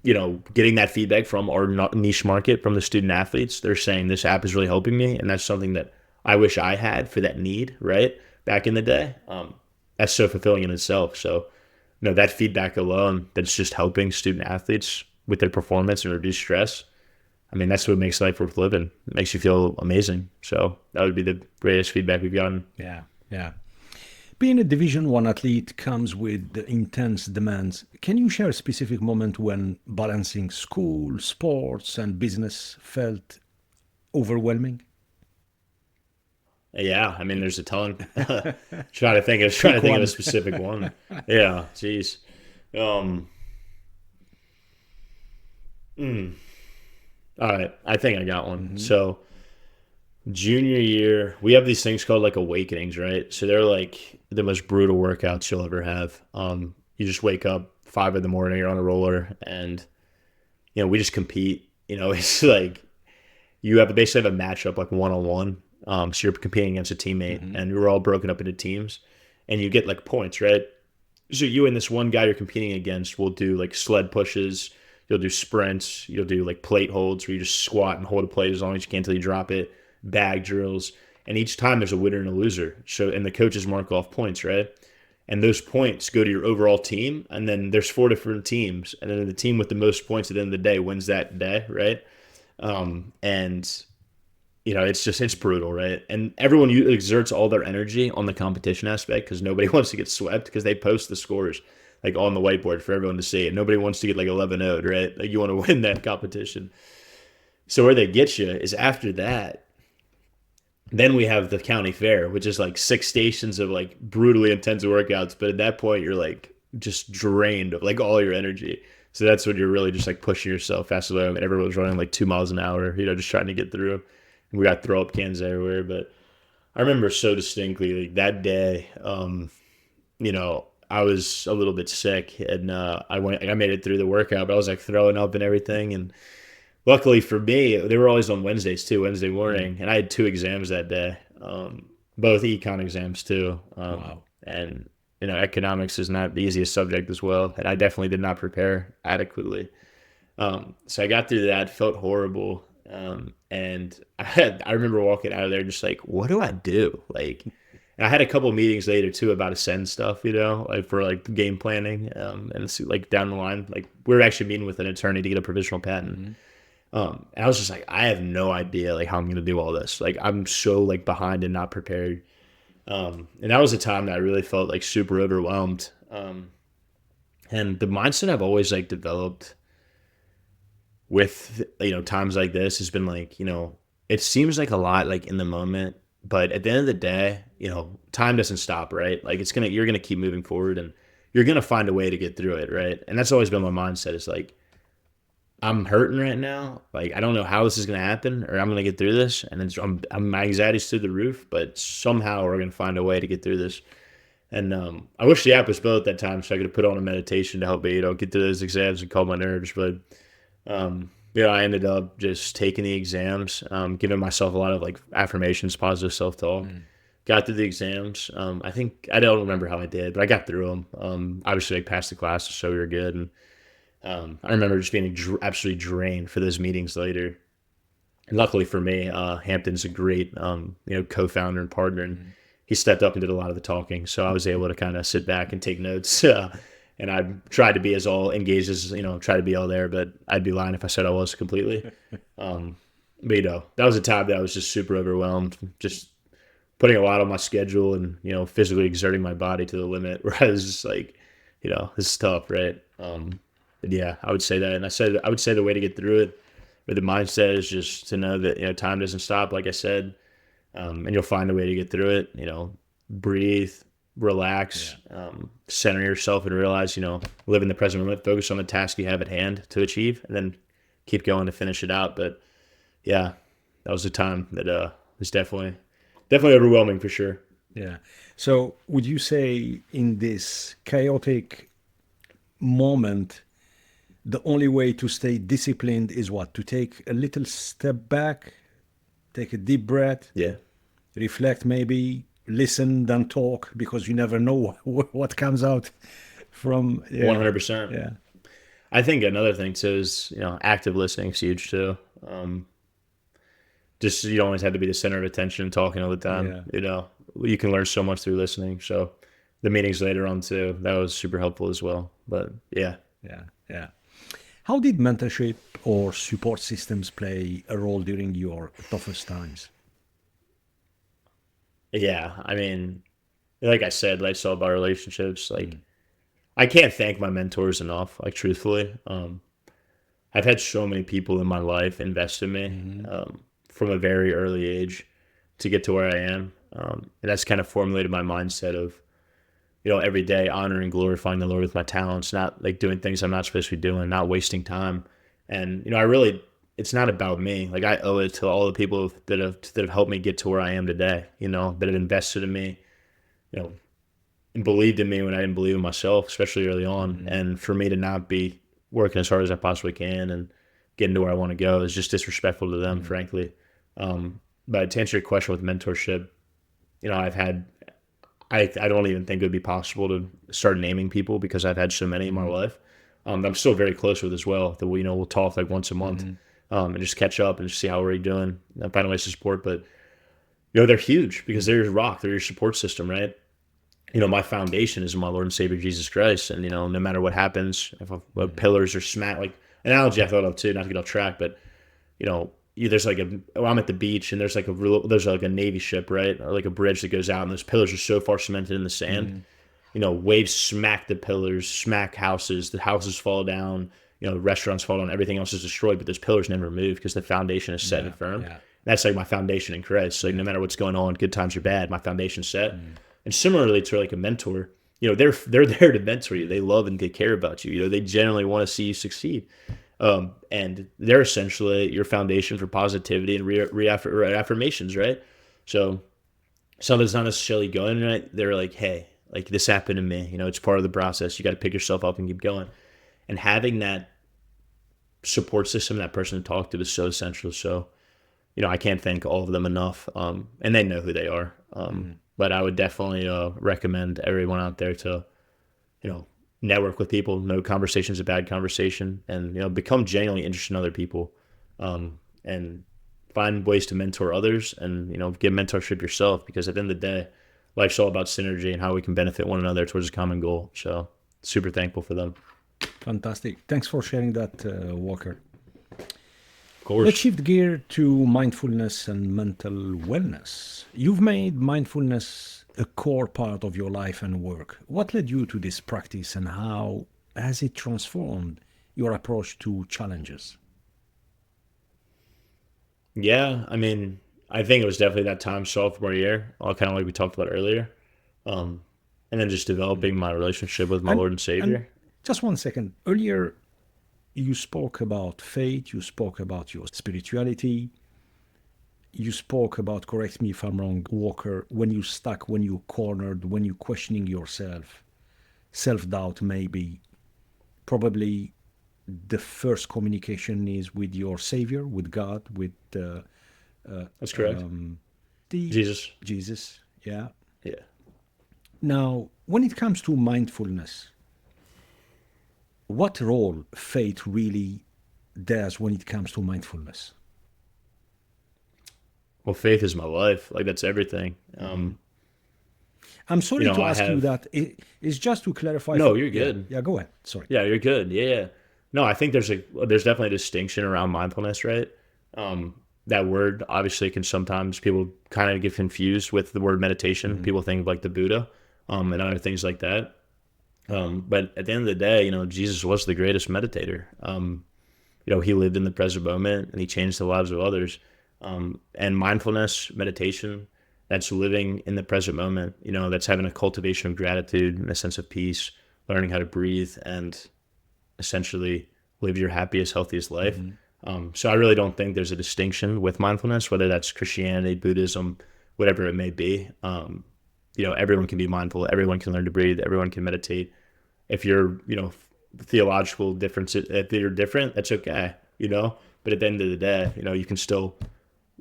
getting that feedback from our niche market, from the student athletes, they're saying this app is really helping me. And that's something that I wish I had for that need, right? Back in the day. That's so fulfilling in itself. So, that feedback alone, that's just helping student athletes with their performance and reduce stress. I mean, that's what makes life worth living. It makes you feel amazing. So that would be the greatest feedback we've gotten. Yeah. Yeah. Being a Division One athlete comes with the intense demands. Can you share a specific moment when balancing school, sports, and business felt overwhelming? Yeah, I mean, there's a ton. trying to think of a specific one. Yeah, geez. Um, all right, I think I got one. So junior year, we have these things called like awakenings, right? So they're like the most brutal workouts you'll ever have. You just wake up 5 in the morning, you're on a roller, and we just compete. It's like you basically have a matchup like 1-on-1. So you're competing against a teammate, and we're all broken up into teams, and you get like points, right? So you and this one guy you're competing against will do like sled pushes. You'll do sprints. You'll do like plate holds where you just squat and hold a plate as long as you can until you drop it. Bag drills. And each time there's a winner and a loser. So, and the coaches mark off points, right? And those points go to your overall team. And then there's 4 different teams. And then the team with the most points at the end of the day wins that day, right? And it's brutal, right? And everyone exerts all their energy on the competition aspect because nobody wants to get swept, because they post the scores like on the whiteboard for everyone to see. And nobody wants to get like 11-0'd, right? Like you want to win that competition. So where they get you is after that, then we have the county fair, which is like 6 stations of like brutally intense workouts. But at that point, you're like just drained of like all your energy. So that's when you're really just like pushing yourself fast away. I mean, everyone's running like 2 miles an hour, just trying to get through. And we got throw up cans everywhere. But I remember so distinctly like that day, I was a little bit sick, and I made it through the workout, but I was like throwing up and everything. And luckily for me, they were always on Wednesdays too, Wednesday morning, and I had 2 exams that day, both econ exams too. Wow. And economics is not the easiest subject as well, and I definitely did not prepare adequately. So I got through that, felt horrible, and I remember walking out of there just like, what do I do? Like. And I had a couple of meetings later too about Ascend stuff, like for like game planning, and it's like down the line, like we're actually meeting with an attorney to get a provisional patent. And I was just like, I have no idea like how I'm gonna do all this. Like I'm so like behind and not prepared. And that was a time that I really felt like super overwhelmed. And the mindset I've always like developed with, times like this has been like, it seems like a lot like in the moment, but at the end of the day, time doesn't stop, right? Like you're going to keep moving forward and you're going to find a way to get through it. Right. And that's always been my mindset is like, I'm hurting right now. Like, I don't know how this is going to happen or I'm going to get through this. And my anxiety's through the roof, but somehow we're going to find a way to get through this. And I wish the app was built at that time so I could have put on a meditation to help me, get through those exams and calm my nerves. But, I ended up just taking the exams, giving myself a lot of like affirmations, positive self-talk. Got through the exams. I don't remember how I did, but I got through them. Obviously, I passed the class, so we were good. And I remember just being absolutely drained for those meetings later. And luckily for me, Hampton's a great, co-founder and partner, and he stepped up and did a lot of the talking. So I was able to kind of sit back and take notes. And I tried to be as all engaged as, try to be all there, but I'd be lying if I said I was completely. But, that was a time that I was just super overwhelmed, just putting a lot on my schedule and, physically exerting my body to the limit where I was just like, this is tough, right? But yeah, I would say that. And I would say the way to get through it with the mindset is just to know that, time doesn't stop, like I said, and you'll find a way to get through it, breathe, relax, center yourself and realize, live in the present moment, focus on the task you have at hand to achieve, and then keep going to finish it out. But yeah, that was a time that was definitely overwhelming for sure. Yeah. So would you say in this chaotic moment, the only way to stay disciplined is what? To take a little step back, take a deep breath, reflect maybe, listen, then talk, because you never know what comes out from. 100%. Yeah. I think another thing too is, active listening is huge too. Just you don't always have to be the center of attention talking all the time. You can learn so much through listening. So the meetings later on too, that was super helpful as well. But yeah. How did mentorship or support systems play a role during your toughest times? Yeah, I mean, like I said, like all about relationships. Like, I can't thank my mentors enough. Like, truthfully, I've had so many people in my life invest in me from a very early age to get to where I am, and that's kind of formulated my mindset of, every day honoring and glorifying the Lord with my talents, not like doing things I'm not supposed to be doing, not wasting time, and it's not about me. Like, I owe it to all the people that have helped me get to where I am today, that have invested in me, and believed in me when I didn't believe in myself, especially early on. And for me to not be working as hard as I possibly can and getting to where I want to go is just disrespectful to them, frankly. But to answer your question with mentorship, I don't even think it would be possible to start naming people because I've had so many in my life. I'm still very close with as well. That we'll talk like once a month and just catch up and just see how we're doing. And find ways to support, but they're huge because they're your rock, they're your support system, right? My foundation is my Lord and Savior Jesus Christ, and no matter what happens, if pillars are smacked, like analogy I thought of too, not to get off track, but there's like I'm at the beach and there's like a Navy ship, right, or like a bridge that goes out, and those pillars are so far cemented in the sand. Waves smack the pillars, smack houses, the houses fall down, restaurants fall down, everything else is destroyed, but those pillars never move because the foundation is set and firm. That's like my foundation in Christ. So no matter what's going on, good times or bad, my foundation's set. And similarly to like a mentor, they're there to mentor you. They love and take care about you. They generally want to see you succeed. And they're essentially your foundation for positivity and affirmations, right? So something's not necessarily going right, they're like, hey, like this happened to me. It's part of the process. You got to pick yourself up and keep going. And having that support system, that person to talk to is so essential. So, I can't thank all of them enough. And they know who they are. But I would definitely recommend everyone out there to, network with people. No conversation is a bad conversation, and become genuinely interested in other people, and find ways to mentor others, and give mentorship yourself. Because at the end of the day, life's all about synergy and how we can benefit one another towards a common goal. So, super thankful for them. Fantastic. Thanks for sharing that, Walker. Of course. Let's shift gear to mindfulness and mental wellness. You've made mindfulness a core part of your life and work. What led you to this practice, and how has it transformed your approach to challenges? Yeah, I mean, I think it was definitely that time sophomore year, all kind of like we talked about earlier. And then just developing my relationship with my Lord and Savior. Just one second. Earlier, you spoke about faith, you spoke about your spirituality, you spoke about, correct me if I'm wrong, Walker, when you stuck, when you cornered, when you questioning yourself, self-doubt maybe, probably the first communication is with your Savior, with God, with That's correct. Jesus, yeah. Yeah. Now, when it comes to mindfulness, what role faith really does when it comes to mindfulness? Well, faith is my life. Like, that's everything. I'm sorry to ask you that. It's just to clarify. No, you're good. Yeah, go ahead. Sorry. Yeah, you're good. Yeah. No, I think there's definitely a distinction around mindfulness, right? That word obviously can sometimes people kind of get confused with the word meditation. Mm-hmm. People think of like the Buddha, and other things like that. But at the end of the day, Jesus was the greatest meditator. He lived in the present moment and he changed the lives of others. And mindfulness, meditation, that's living in the present moment, that's having a cultivation of gratitude and a sense of peace, learning how to breathe and essentially live your happiest, healthiest life. Mm-hmm. So I really don't think there's a distinction with mindfulness, whether that's Christianity, Buddhism, whatever it may be. Everyone can be mindful. Everyone can learn to breathe. Everyone can meditate. If you're, theological difference, if you're different, that's okay, But at the end of the day, you can still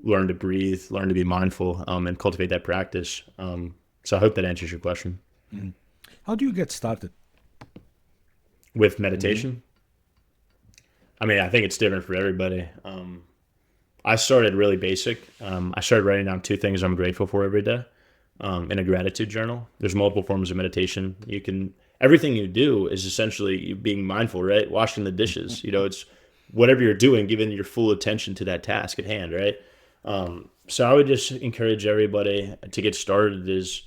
learn to breathe, learn to be mindful, and cultivate that practice. So I hope that answers your question. Mm-hmm. How do you get started with meditation? Mm-hmm. I mean, I think it's different for everybody. I started really basic. I started writing down 2 things I'm grateful for every day in a gratitude journal. There's multiple forms of meditation. Everything you do is essentially you being mindful, right? Washing the dishes, it's whatever you're doing, giving your full attention to that task at hand, right? So I would just encourage everybody to get started is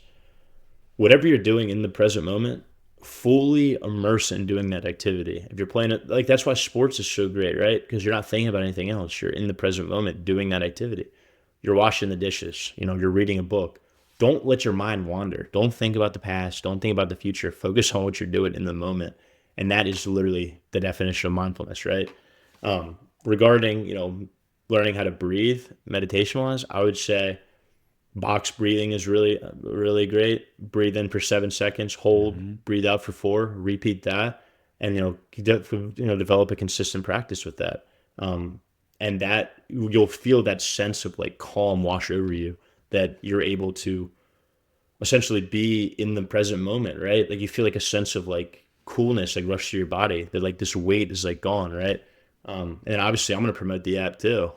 whatever you're doing in the present moment, fully immerse in doing that activity. If you're playing it, like that's why sports is so great, right? Because you're not thinking about anything else. You're in the present moment doing that activity. You're washing the dishes, you're reading a book. Don't let your mind wander. Don't think about the past. Don't think about the future. Focus on what you're doing in the moment. And that is literally the definition of mindfulness, right? Regarding, learning how to breathe meditation-wise, I would say box breathing is really, really great. Breathe in for 7 seconds, hold, mm-hmm. Breathe out for 4, repeat that, and, develop a consistent practice with that. And that you'll feel that sense of like calm wash over you, that you're able to essentially be in the present moment, right? Like you feel like a sense of like coolness like rush through your body, that like this weight is like gone, right? And obviously I'm going to promote the app too.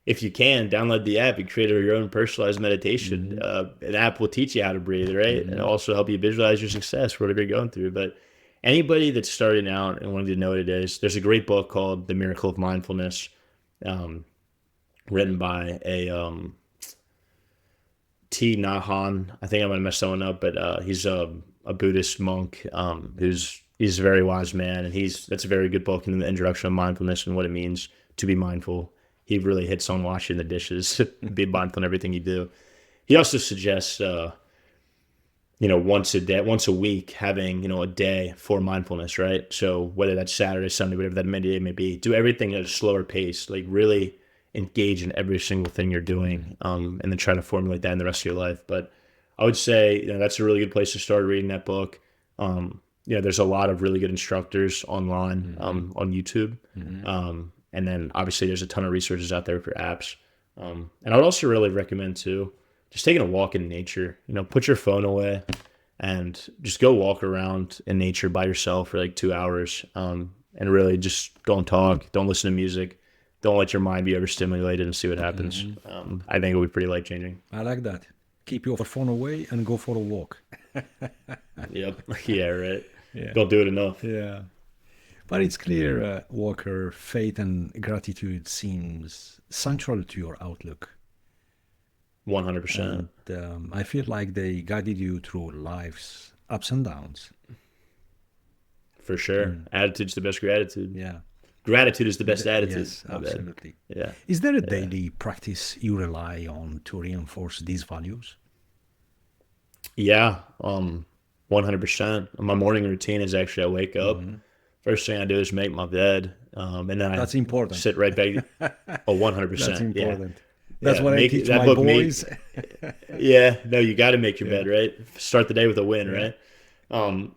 If you can, download the app and create your own personalized meditation. Mm-hmm. An app will teach you how to breathe, right? Mm-hmm. And also help you visualize your success, whatever you're going through. But anybody that's starting out and wanting to know what it is, there's a great book called The Miracle of Mindfulness, written by a T. Nahan. I think I'm going to mess that one up, but he's a Buddhist monk he's a very wise man, and that's a very good book in the introduction of mindfulness and what it means to be mindful. He really hits on washing the dishes, be mindful in everything you do. He also suggests, once a week, having, a day for mindfulness, right? So whether that's Saturday, Sunday, whatever that day may be, do everything at a slower pace, like really engage in every single thing you're doing, and then try to formulate that in the rest of your life. But I would say, that's a really good place to start reading that book. There's a lot of really good instructors online, mm-hmm. On YouTube. Mm-hmm. And then obviously there's a ton of resources out there for apps. And I would also really recommend too, just taking a walk in nature, put your phone away and just go walk around in nature by yourself for like 2 hours. And really just don't talk, don't listen to music, don't let your mind be overstimulated and see what happens. Mm-hmm. I think it would be pretty life changing. I like that. Keep your phone away and go for a walk. Yep. Yeah, right. Yeah. Don't do it enough. Yeah. But it's clear, Walker, faith and gratitude seems central to your outlook. 100%. And I feel like they guided you through life's ups and downs. For sure. Attitude's the best gratitude. Yeah. Gratitude is the best attitude. Yes, absolutely. Yeah. Is there a daily practice you rely on to reinforce these values? Yeah. 100%. My morning routine is actually I wake up. First thing I do is make my bed. And then That's important. sit right back. Oh, 100%. That's important. Yeah. That's what I teach my boys. Yeah. No, you got to make your bed, right? Start the day with a win, right?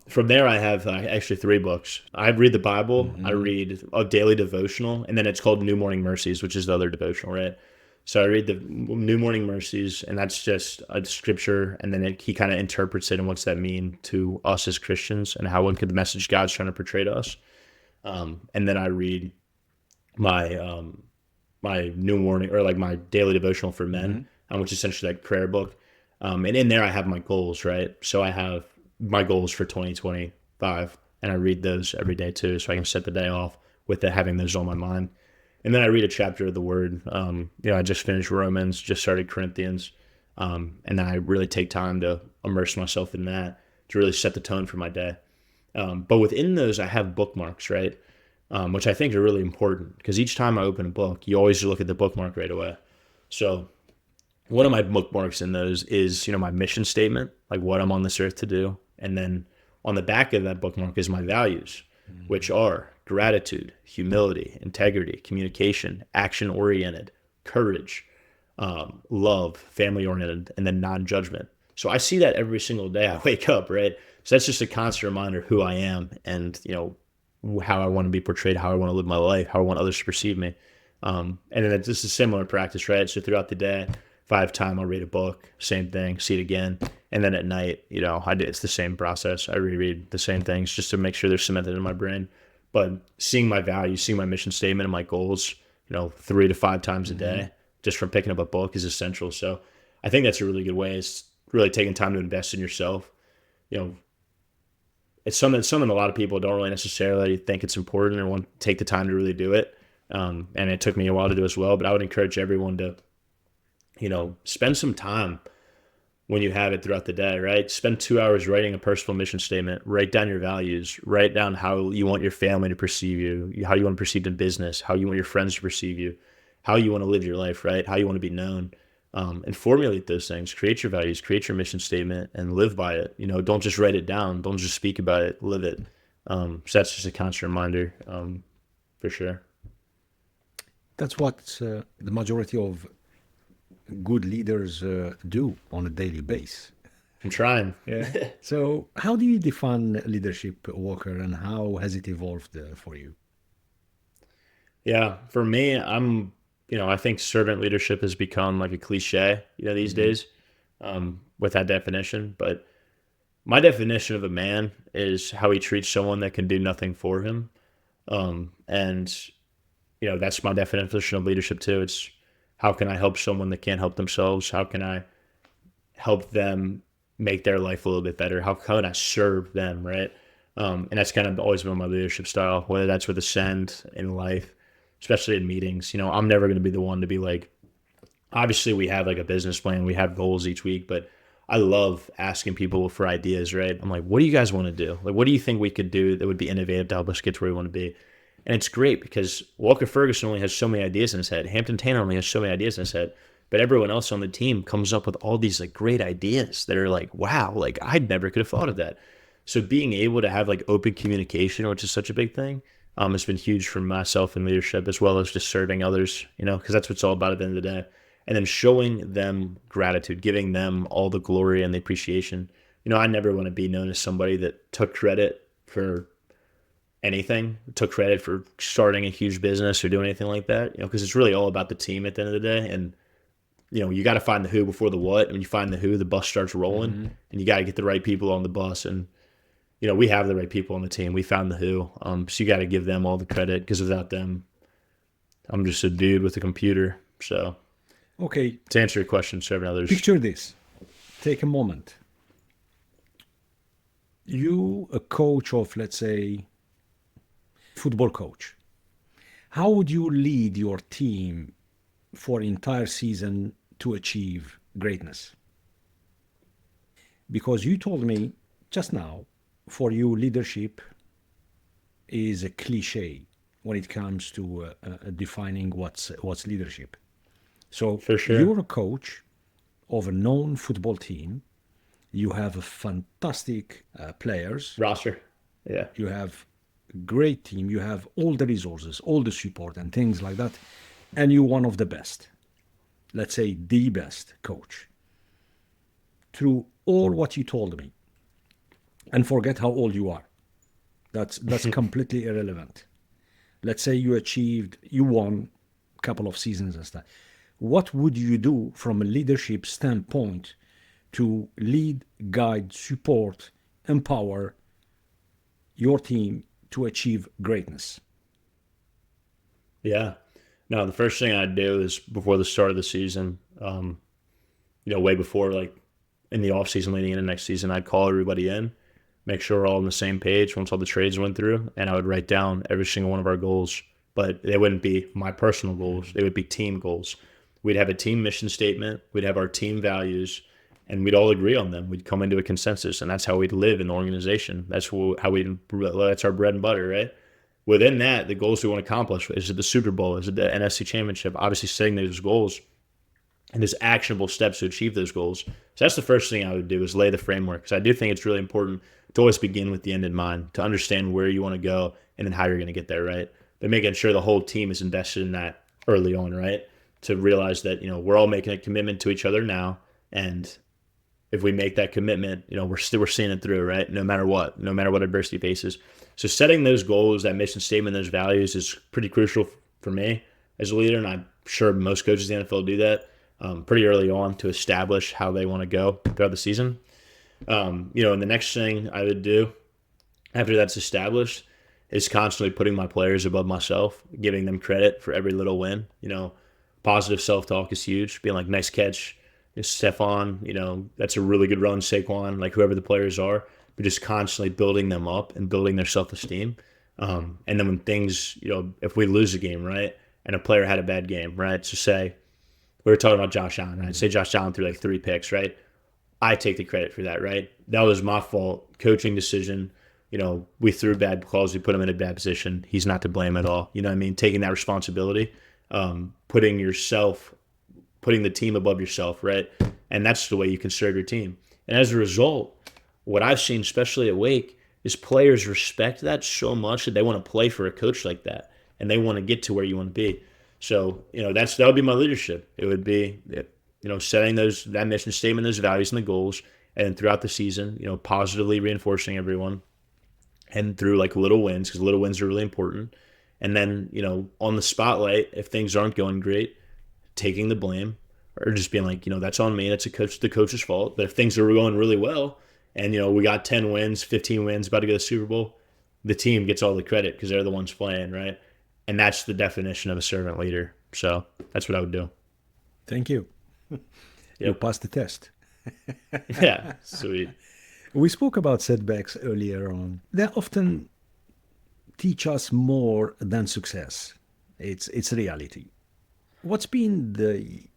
From there, I have actually 3 books. I read the Bible, I read a daily devotional, and then it's called New Morning Mercies, which is the other devotional, right? So I read the New Morning Mercies, and that's just a scripture, and then he kind of interprets it and what's that mean to us as Christians and how one could the message God's trying to portray to us. And then I read my my new morning or like my daily devotional for men, which is essentially like prayer book. And in there I have my goals, right? So I have my goals for 2025, and I read those every day too, so I can set the day off with having those on my mind. And then I read a chapter of the Word. I just finished Romans, just started Corinthians, and then I really take time to immerse myself in that to really set the tone for my day. But within those, I have bookmarks, right? Which I think are really important because each time I open a book, you always look at the bookmark right away. So one of my bookmarks in those is, my mission statement, like what I'm on this earth to do. And then on the back of that bookmark is my values, which are gratitude, humility, integrity, communication, action-oriented, courage, love, family-oriented, and then non-judgment. So I see that every single day I wake up, right? So that's just a constant reminder of who I am and, how I want to be portrayed, how I want to live my life, how I want others to perceive me. And then it's just a similar practice, right? So throughout the day, if I have time, I'll read a book, same thing, see it again. And then at night, it's the same process. I reread the same things just to make sure they're cemented in my brain. But seeing my values, seeing my mission statement and my goals, 3 to 5 times a day, just from picking up a book is essential. So I think that's a really good way. It's really taking time to invest in yourself. It's something a lot of people don't really necessarily think it's important or want to take the time to really do it. And it took me a while to do as well, but I would encourage everyone to, spend some time when you have it throughout the day, right? Spend 2 hours writing a personal mission statement, write down your values, write down how you want your family to perceive you, how you want to be perceived in business, how you want your friends to perceive you, how you want to live your life, right? How you want to be known, and formulate those things, create your values, create your mission statement and live by it. Don't just write it down. Don't just speak about it, live it. So that's just a constant reminder, for sure. That's what the majority of good leaders do on a daily basis. I'm trying. Yeah. So how do you define leadership, Walker, and how has it evolved for you? Yeah, for me, I think servant leadership has become like a cliche, these days, with that definition. But my definition of a man is how he treats someone that can do nothing for him. And that's my definition of leadership too. It's how can I help someone that can't help themselves? How can I help them make their life a little bit better? How can I serve them, right? And that's kind of always been my leadership style, whether that's with Ascend in life, especially in meetings. I'm never going to be the one to be like, obviously we have like a business plan, we have goals each week, but I love asking people for ideas, right? I'm like, what do you guys want to do? Like, what do you think we could do that would be innovative to help us get to where we want to be? And it's great because Walker Ferguson only has so many ideas in his head. Hampton Tanner only has so many ideas in his head. But everyone else on the team comes up with all these like great ideas that are like, wow, like I never could have thought of that. So being able to have like open communication, which is such a big thing, has been huge for myself in leadership, as well as just serving others, because that's what it's all about at the end of the day. And then showing them gratitude, giving them all the glory and the appreciation. I never want to be known as somebody that took credit for anything, took credit for starting a huge business or doing anything like that, because it's really all about the team at the end of the day. And, you got to find the who before the what. And when you find the who, the bus starts rolling, and you got to get the right people on the bus. And, we have the right people on the team. We found the who. So you got to give them all the credit because without them, I'm just a dude with a computer. So, okay. To answer your question, serving others. Picture this. Take a moment. You, a coach of, let's say, football coach, how would you lead your team for entire season to achieve greatness? Because you told me just now, for you, leadership is a cliche when it comes to defining what's leadership. So For sure. you're a coach of a known football team. You have a fantastic players. Roster. Yeah. You have a great team. You have all the resources, all the support and things like that. And you're one of the best, let's say the best coach. Through all what you told me, and forget how old you are. That's completely irrelevant. Let's say you won a couple of seasons and stuff. What would you do from a leadership standpoint to lead, guide, support, empower your team to achieve greatness? Yeah. No, the first thing I'd do is before the start of the season, way before, like in the off season leading into next season, I'd call everybody in, make sure we're all on the same page once all the trades went through, and I would write down every single one of our goals. But they wouldn't be my personal goals. They would be team goals. We'd have a team mission statement. We'd have our team values, and we'd all agree on them. We'd come into a consensus, and that's how we'd live in the organization. That's that's our bread and butter, right? Within that, the goals we want to accomplish, is it the Super Bowl? Is it the NFC Championship? Obviously, setting those goals and there's actionable steps to achieve those goals. So that's the first thing I would do, is lay the framework, because I do think it's really important to always begin with the end in mind, to understand where you want to go and then how you're going to get there, right? But making sure the whole team is invested in that early on, right? To realize that, we're all making a commitment to each other now, and if we make that commitment, we're seeing it through, right? No matter what adversity faces. So setting those goals, that mission statement, those values is pretty crucial for me as a leader, and I'm sure most coaches in the NFL do that pretty early on to establish how they want to go throughout the season. And the next thing I would do after that's established is constantly putting my players above myself, giving them credit for every little win. Positive self-talk is huge. Being like, nice catch, Stephon, that's a really good run, Saquon, like whoever the players are, but just constantly building them up and building their self-esteem. And then when things, if we lose a game, right, and a player had a bad game, right, so say, we were talking about Josh Allen, right? Say Josh Allen threw like 3 picks, right? I take the credit for that, right? That was my fault, coaching decision. We threw bad calls, we put him in a bad position. He's not to blame at all. You know what I mean? Taking that responsibility, putting the team above yourself, right? And that's the way you can serve your team. And as a result, what I've seen, especially at Wake, is players respect that so much that they want to play for a coach like that, and they want to get to where you want to be. So, that would be my leadership. It would be, setting that mission statement, those values and the goals, and then throughout the season, positively reinforcing everyone, and through like little wins, because little wins are really important. And then, on the spotlight, if things aren't going great, taking the blame, or just being like, that's on me. That's the coach's fault. But if things are going really well, and we got 10 wins, 15 wins, about to go to the Super Bowl, the team gets all the credit because they're the ones playing, right? And that's the definition of a servant leader. So that's what I would do. Thank you. Yep. You passed the test. Yeah, sweet. We spoke about setbacks earlier on. They often teach us more than success. It's reality. What's been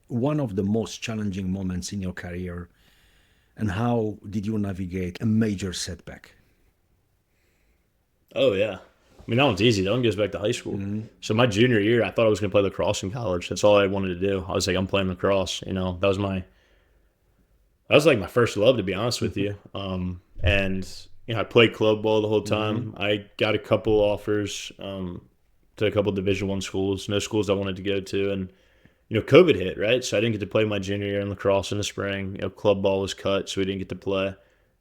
one of the most challenging moments in your career, and how did you navigate a major setback? Oh, yeah. That one's easy. That one goes back to high school. Mm-hmm. So my junior year, I thought I was going to play lacrosse in college. That's all I wanted to do. I was like, I'm playing lacrosse. That was like my first love, to be honest with you. And I played club ball the whole time. Mm-hmm. I got a couple offers to a couple Division I schools, no schools I wanted to go to, and COVID hit, right? So I didn't get to play my junior year in lacrosse in the spring. Club ball was cut, so we didn't get to play.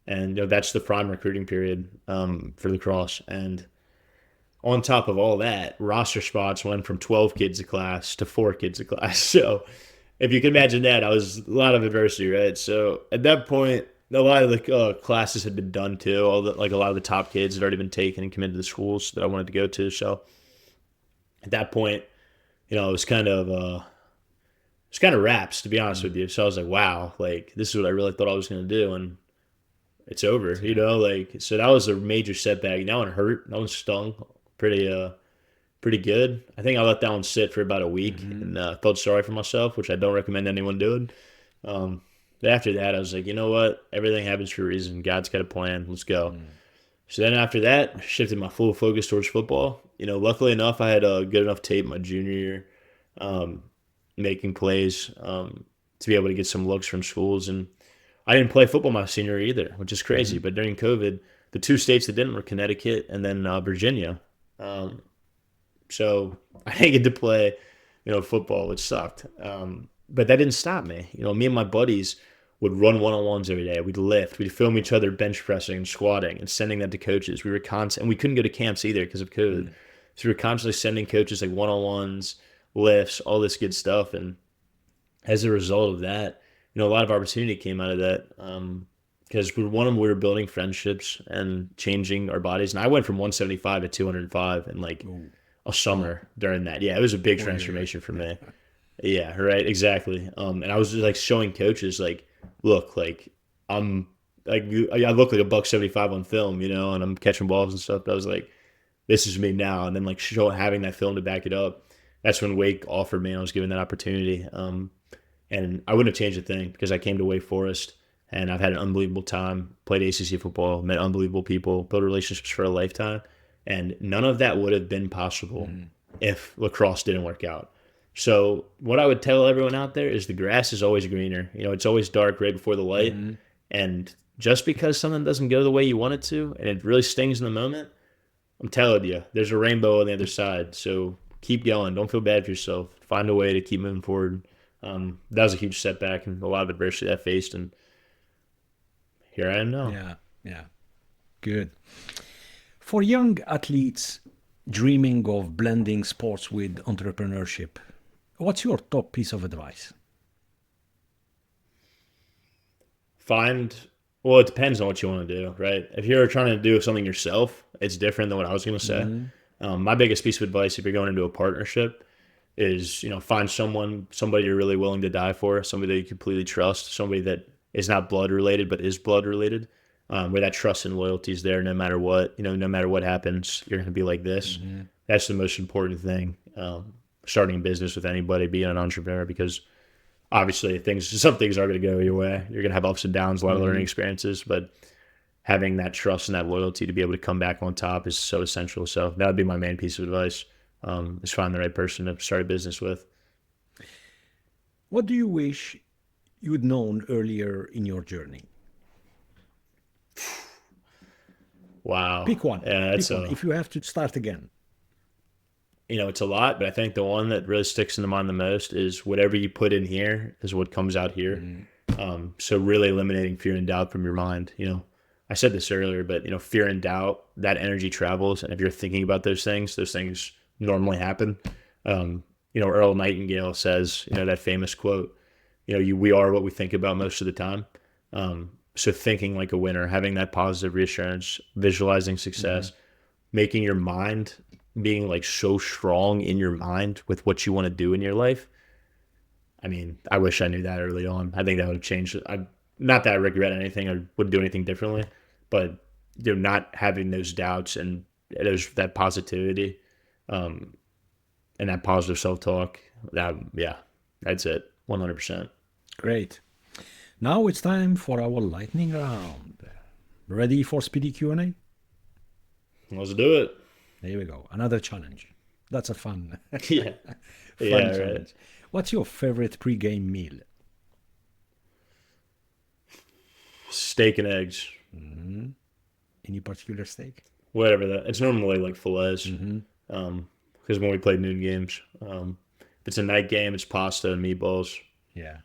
And that's the prime recruiting period for lacrosse. And on top of all that, roster spots went from 12 kids a class to 4 kids a class. So if you can imagine that, I was a lot of adversity, right? So at that point, a lot of the classes had been done too. A lot of the top kids had already been taken and committed to the schools that I wanted to go to. So at that point, it was kind of wraps, to be honest with you. So I was like, wow, like this is what I really thought I was going to do, and it's over. So that was a major setback. That one hurt. That one stung pretty good. I think I let that one sit for about a week and felt sorry for myself, which I don't recommend anyone doing. But after that, I was like, you know what? Everything happens for a reason. God's got a plan. Let's go. So then after that, shifted my full focus towards football. Luckily enough, I had a good enough tape my junior year, making plays to be able to get some looks from schools. And I didn't play football my senior year either, which is crazy. But during COVID, the two states that didn't were Connecticut and then Virginia. So I didn't get to play, football, which sucked. But that didn't stop me. Me and my buddies would run one-on-ones every day. We'd lift. We'd film each other bench pressing and squatting and sending that to coaches. And we couldn't go to camps either because of COVID. So we were constantly sending coaches like one-on-ones, lifts, all this good stuff. And as a result of that, a lot of opportunity came out of that. Because we were building friendships and changing our bodies. And I went from 175 to 205 in like a summer during that. Yeah, it was a big transformation for me. Yeah, right, exactly. And I was just like showing coaches like, look, like I'm like I look like a $175 on film, and I'm catching balls and stuff. But I was like, this is me now. And then like having that film to back it up. That's when Wake offered me, and I was given that opportunity. And I wouldn't have changed a thing because I came to Wake Forest. And I've had an unbelievable time, played ACC football, met unbelievable people, built relationships for a lifetime. And none of that would have been possible if lacrosse didn't work out. So what I would tell everyone out there is the grass is always greener. It's always dark right before the light. And just because something doesn't go the way you want it to, and it really stings in the moment, I'm telling you, there's a rainbow on the other side. So keep going. Don't feel bad for yourself. Find a way to keep moving forward. That was a huge setback and a lot of adversity I faced. And here I am now. Yeah. Good. For young athletes dreaming of blending sports with entrepreneurship, what's your top piece of advice? Well, it depends on what you want to do, right? If you're trying to do something yourself, it's different than what I was going to say. My biggest piece of advice, if you're going into a partnership, is, find somebody you're really willing to die for, somebody that you completely trust, somebody that is not blood related, but is blood related, where that trust and loyalty is there no matter what, no matter what happens, you're going to be like this. That's the most important thing. Starting a business with anybody, being an entrepreneur, because obviously some things are going to go your way. You're going to have ups and downs, a lot of learning experiences, but having that trust and that loyalty to be able to come back on top is so essential. So that would be my main piece of advice, is find the right person to start a business with. What do you wish you'd known earlier in your journey? Wow. Pick one. If you have to start again. It's a lot, but I think the one that really sticks in the mind the most is whatever you put in here is what comes out here. So really eliminating fear and doubt from your mind. I said this earlier, but fear and doubt, that energy travels. And if you're thinking about those things normally happen. Earl Nightingale says, that famous quote, we are what we think about most of the time. So thinking like a winner, having that positive reassurance, visualizing success, making your mind, being like so strong in your mind with what you want to do in your life. I mean, I wish I knew that early on. I think that would have changed. Not that I regret anything or wouldn't do anything differently, but not having those doubts and that positivity, and that positive self-talk, that's it. 100%. Great. Now it's time for our lightning round. Ready for speedy Q&A? Let's do it. There we go. Another challenge. That's a fun, yeah. fun challenge. Right. What's your favorite pre-game meal? Steak and eggs. Any particular steak? Whatever that. It's normally like fillets. Because when we play noon games, if it's a night game, it's pasta and meatballs. Yeah.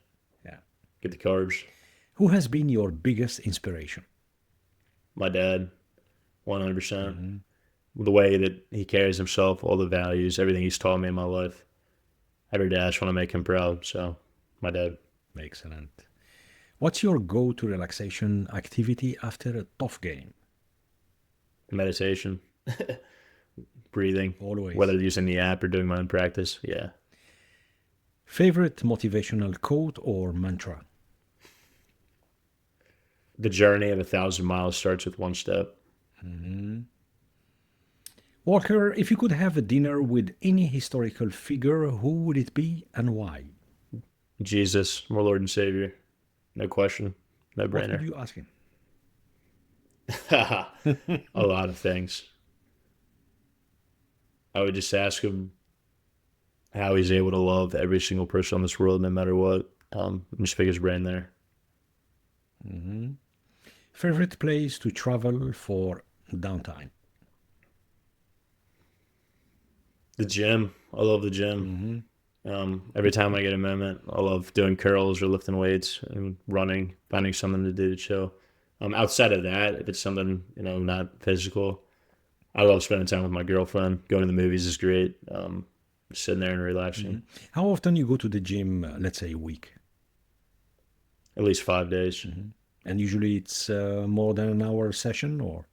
Get the carbs. Who has been your biggest inspiration? My dad, 100%. The way that he carries himself, all the values, everything he's taught me in my life. Every day I just want to make him proud. So, my dad. Excellent. What's your go-to relaxation activity after a tough game? Meditation. Breathing. Always. Whether using the app or doing my own practice. Yeah. Favorite motivational quote or mantra? The journey of 1,000 miles starts with one step. Walker, if you could have a dinner with any historical figure, who would it be and why? Jesus, my Lord and Savior. No question. No What brainer. would you ask him? A lot of things. I would just ask him how he's able to love every single person on this world, no matter what. Just pick his brain there. Mm-hmm. Favorite place to travel for downtime? The gym. I love the gym. Every time I get a moment, I love doing curls or lifting weights and running, finding something to do to chill. Outside of that, if it's something, not physical, I love spending time with my girlfriend. Going to the movies is great. Sitting there and relaxing. Mm-hmm. How often you go to the gym, let's say a week? At least 5 days. Mm-hmm. And usually it's more than an hour session, or?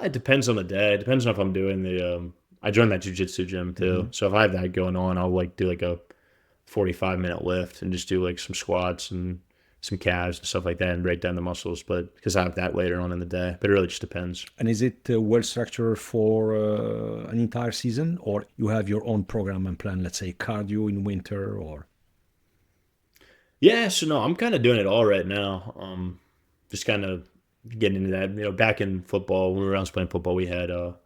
It depends on the day. It depends on if I'm doing I joined that jiu-jitsu gym too. So if I have that going on, I'll do a 45-minute lift and just do some squats and some calves and stuff like that and break down the muscles. But because I have that later on in the day, but it really just depends. And is it well structured for an entire season, or you have your own program and plan, let's say cardio in winter, or? Yeah, so no, I'm kind of doing it all right now. Just kind of getting into that. Back in football, when I was playing football, we had a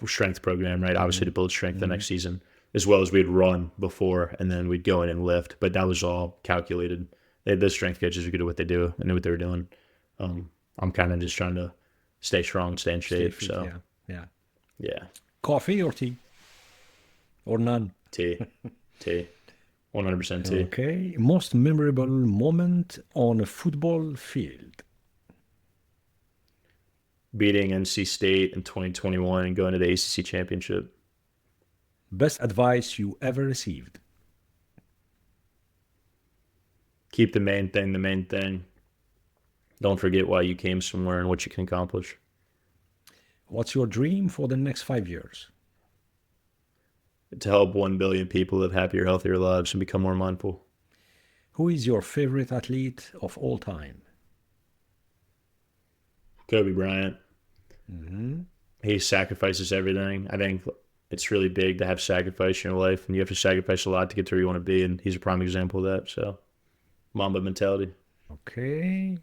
strength program, right? Obviously to build strength the next season, as well as we'd run before, and then we'd go in and lift. But that was all calculated. The strength coaches are good at what they do and knew what they were doing. I'm kind of just trying to stay strong, stay in shape. Fit, so yeah. Coffee or tea? Or none? Tea. 100% tea. Okay. Most memorable moment on a football field? Beating NC State in 2021 and going to the ACC championship. Best advice you ever received? Keep the main thing the main thing. Don't forget why you came somewhere and what you can accomplish. What's your dream for the next 5 years? To help 1 billion people live happier, healthier lives and become more mindful. Who is your favorite athlete of all time? Kobe Bryant. Mm-hmm. He sacrifices everything. I think it's really big to have sacrifice in your life, and you have to sacrifice a lot to get to where you want to be, and he's a prime example of that. So, Mamba mentality. Okay.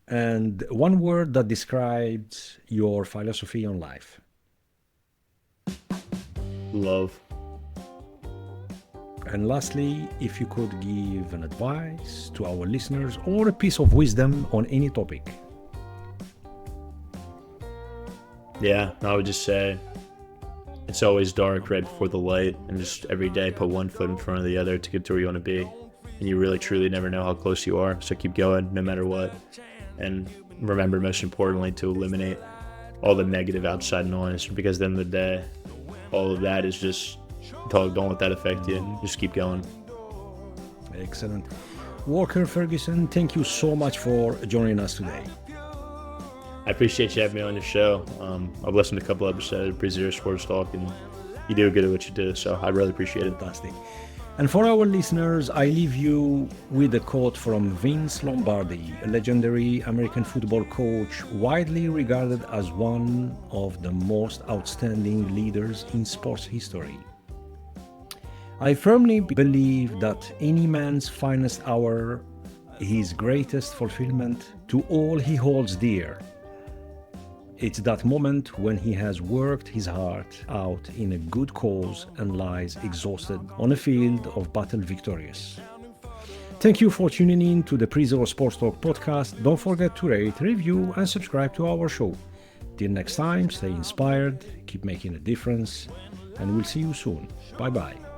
And one word that describes your philosophy on life? Love. And lastly, if you could give an advice to our listeners or a piece of wisdom on any topic? Yeah, I would just say it's always dark right before the light, and just every day put one foot in front of the other to get to where you want to be. And you really, truly never know how close you are, so keep going no matter what. And remember, most importantly, to eliminate all the negative outside noise, because at the end of the day, all of that is just, don't let that affect you. Just keep going. Excellent. Walker Ferguson, thank you so much for joining us today. I appreciate you having me on your show. I've listened to a couple episodes of Pre-Zero Sports Talk, and you do good at what you do, so I really appreciate it. Fantastic. And for our listeners, I leave you with a quote from Vince Lombardi, a legendary American football coach, widely regarded as one of the most outstanding leaders in sports history. I firmly believe that any man's finest hour, his greatest fulfillment to all he holds dear. It's that moment when he has worked his heart out in a good cause and lies exhausted on a field of battle victorious. Thank you for tuning in to the Pre-Zero Sports Talk podcast. Don't forget to rate, review, and subscribe to our show. Till next time, stay inspired, keep making a difference, and we'll see you soon. Bye-bye.